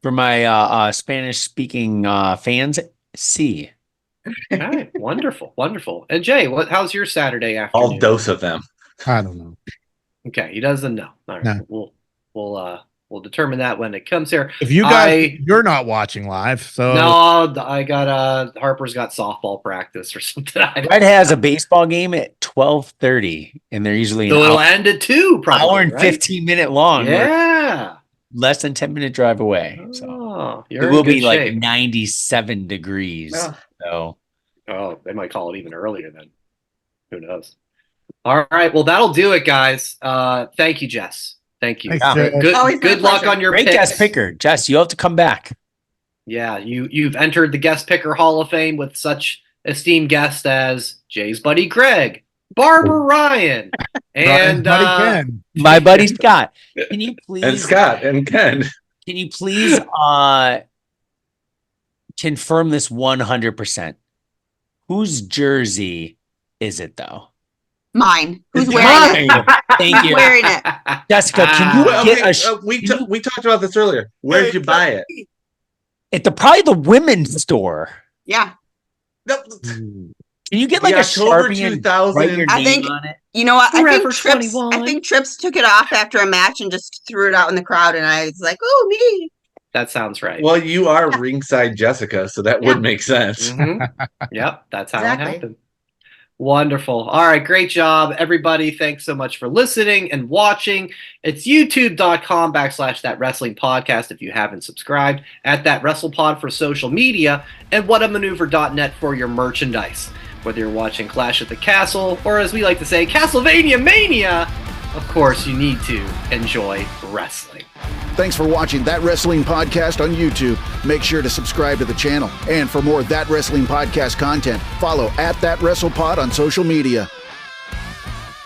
For my Spanish-speaking fans, see. All right, wonderful, wonderful. And Jay, how's your Saturday afternoon? All dose of them. I don't know. Okay, he doesn't know. All right, No. We'll determine that when it comes here. If you guys, you're not watching live, so no, I got Harper's got softball practice or something. Red has a baseball game at 12:30, and they're usually so it'll end at 2, probably. Hour and 15-minute long. Yeah, less than 10-minute drive away. So it will be like 97 degrees. So they might call it even earlier then. Who knows? All right, well that'll do it, guys. Thank you, Jess. Thank you. Good luck on your great picks. Guest picker, Jess. You have to come back. Yeah, you've entered the Guest Picker Hall of Fame with such esteemed guests as Jay's buddy Greg, Barbara Ryan, and my buddy Scott. Can you please and Scott and Ken? Can you please confirm this 100%? Whose jersey is it though? Mine. Who's wearing it? Thank you. Wearing it. Jessica, can you get we talked about this earlier. Where did you buy it? At probably the women's store. Yeah. Can you get like a Sharpie and write your name on it? You know what? I think Trips took it off after a match and just threw it out in the crowd, and I was like, "Oh, me." That sounds right. Well, you are ringside Jessica, so that would make sense. Mm-hmm. Yep, that's how it happened. Wonderful. All right, great job, everybody. Thanks so much for listening and watching. It's youtube.com/That Wrestling Podcast if you haven't subscribed, at That WrestlePod for social media, and whatamaneuver.net for your merchandise. Whether you're watching Clash at the Castle, or as we like to say, Castlevania Mania, of course, you need to enjoy wrestling. Thanks for watching That Wrestling Podcast on YouTube. Make sure to subscribe to the channel. And for more That Wrestling Podcast content, follow at That WrestlePod on social media.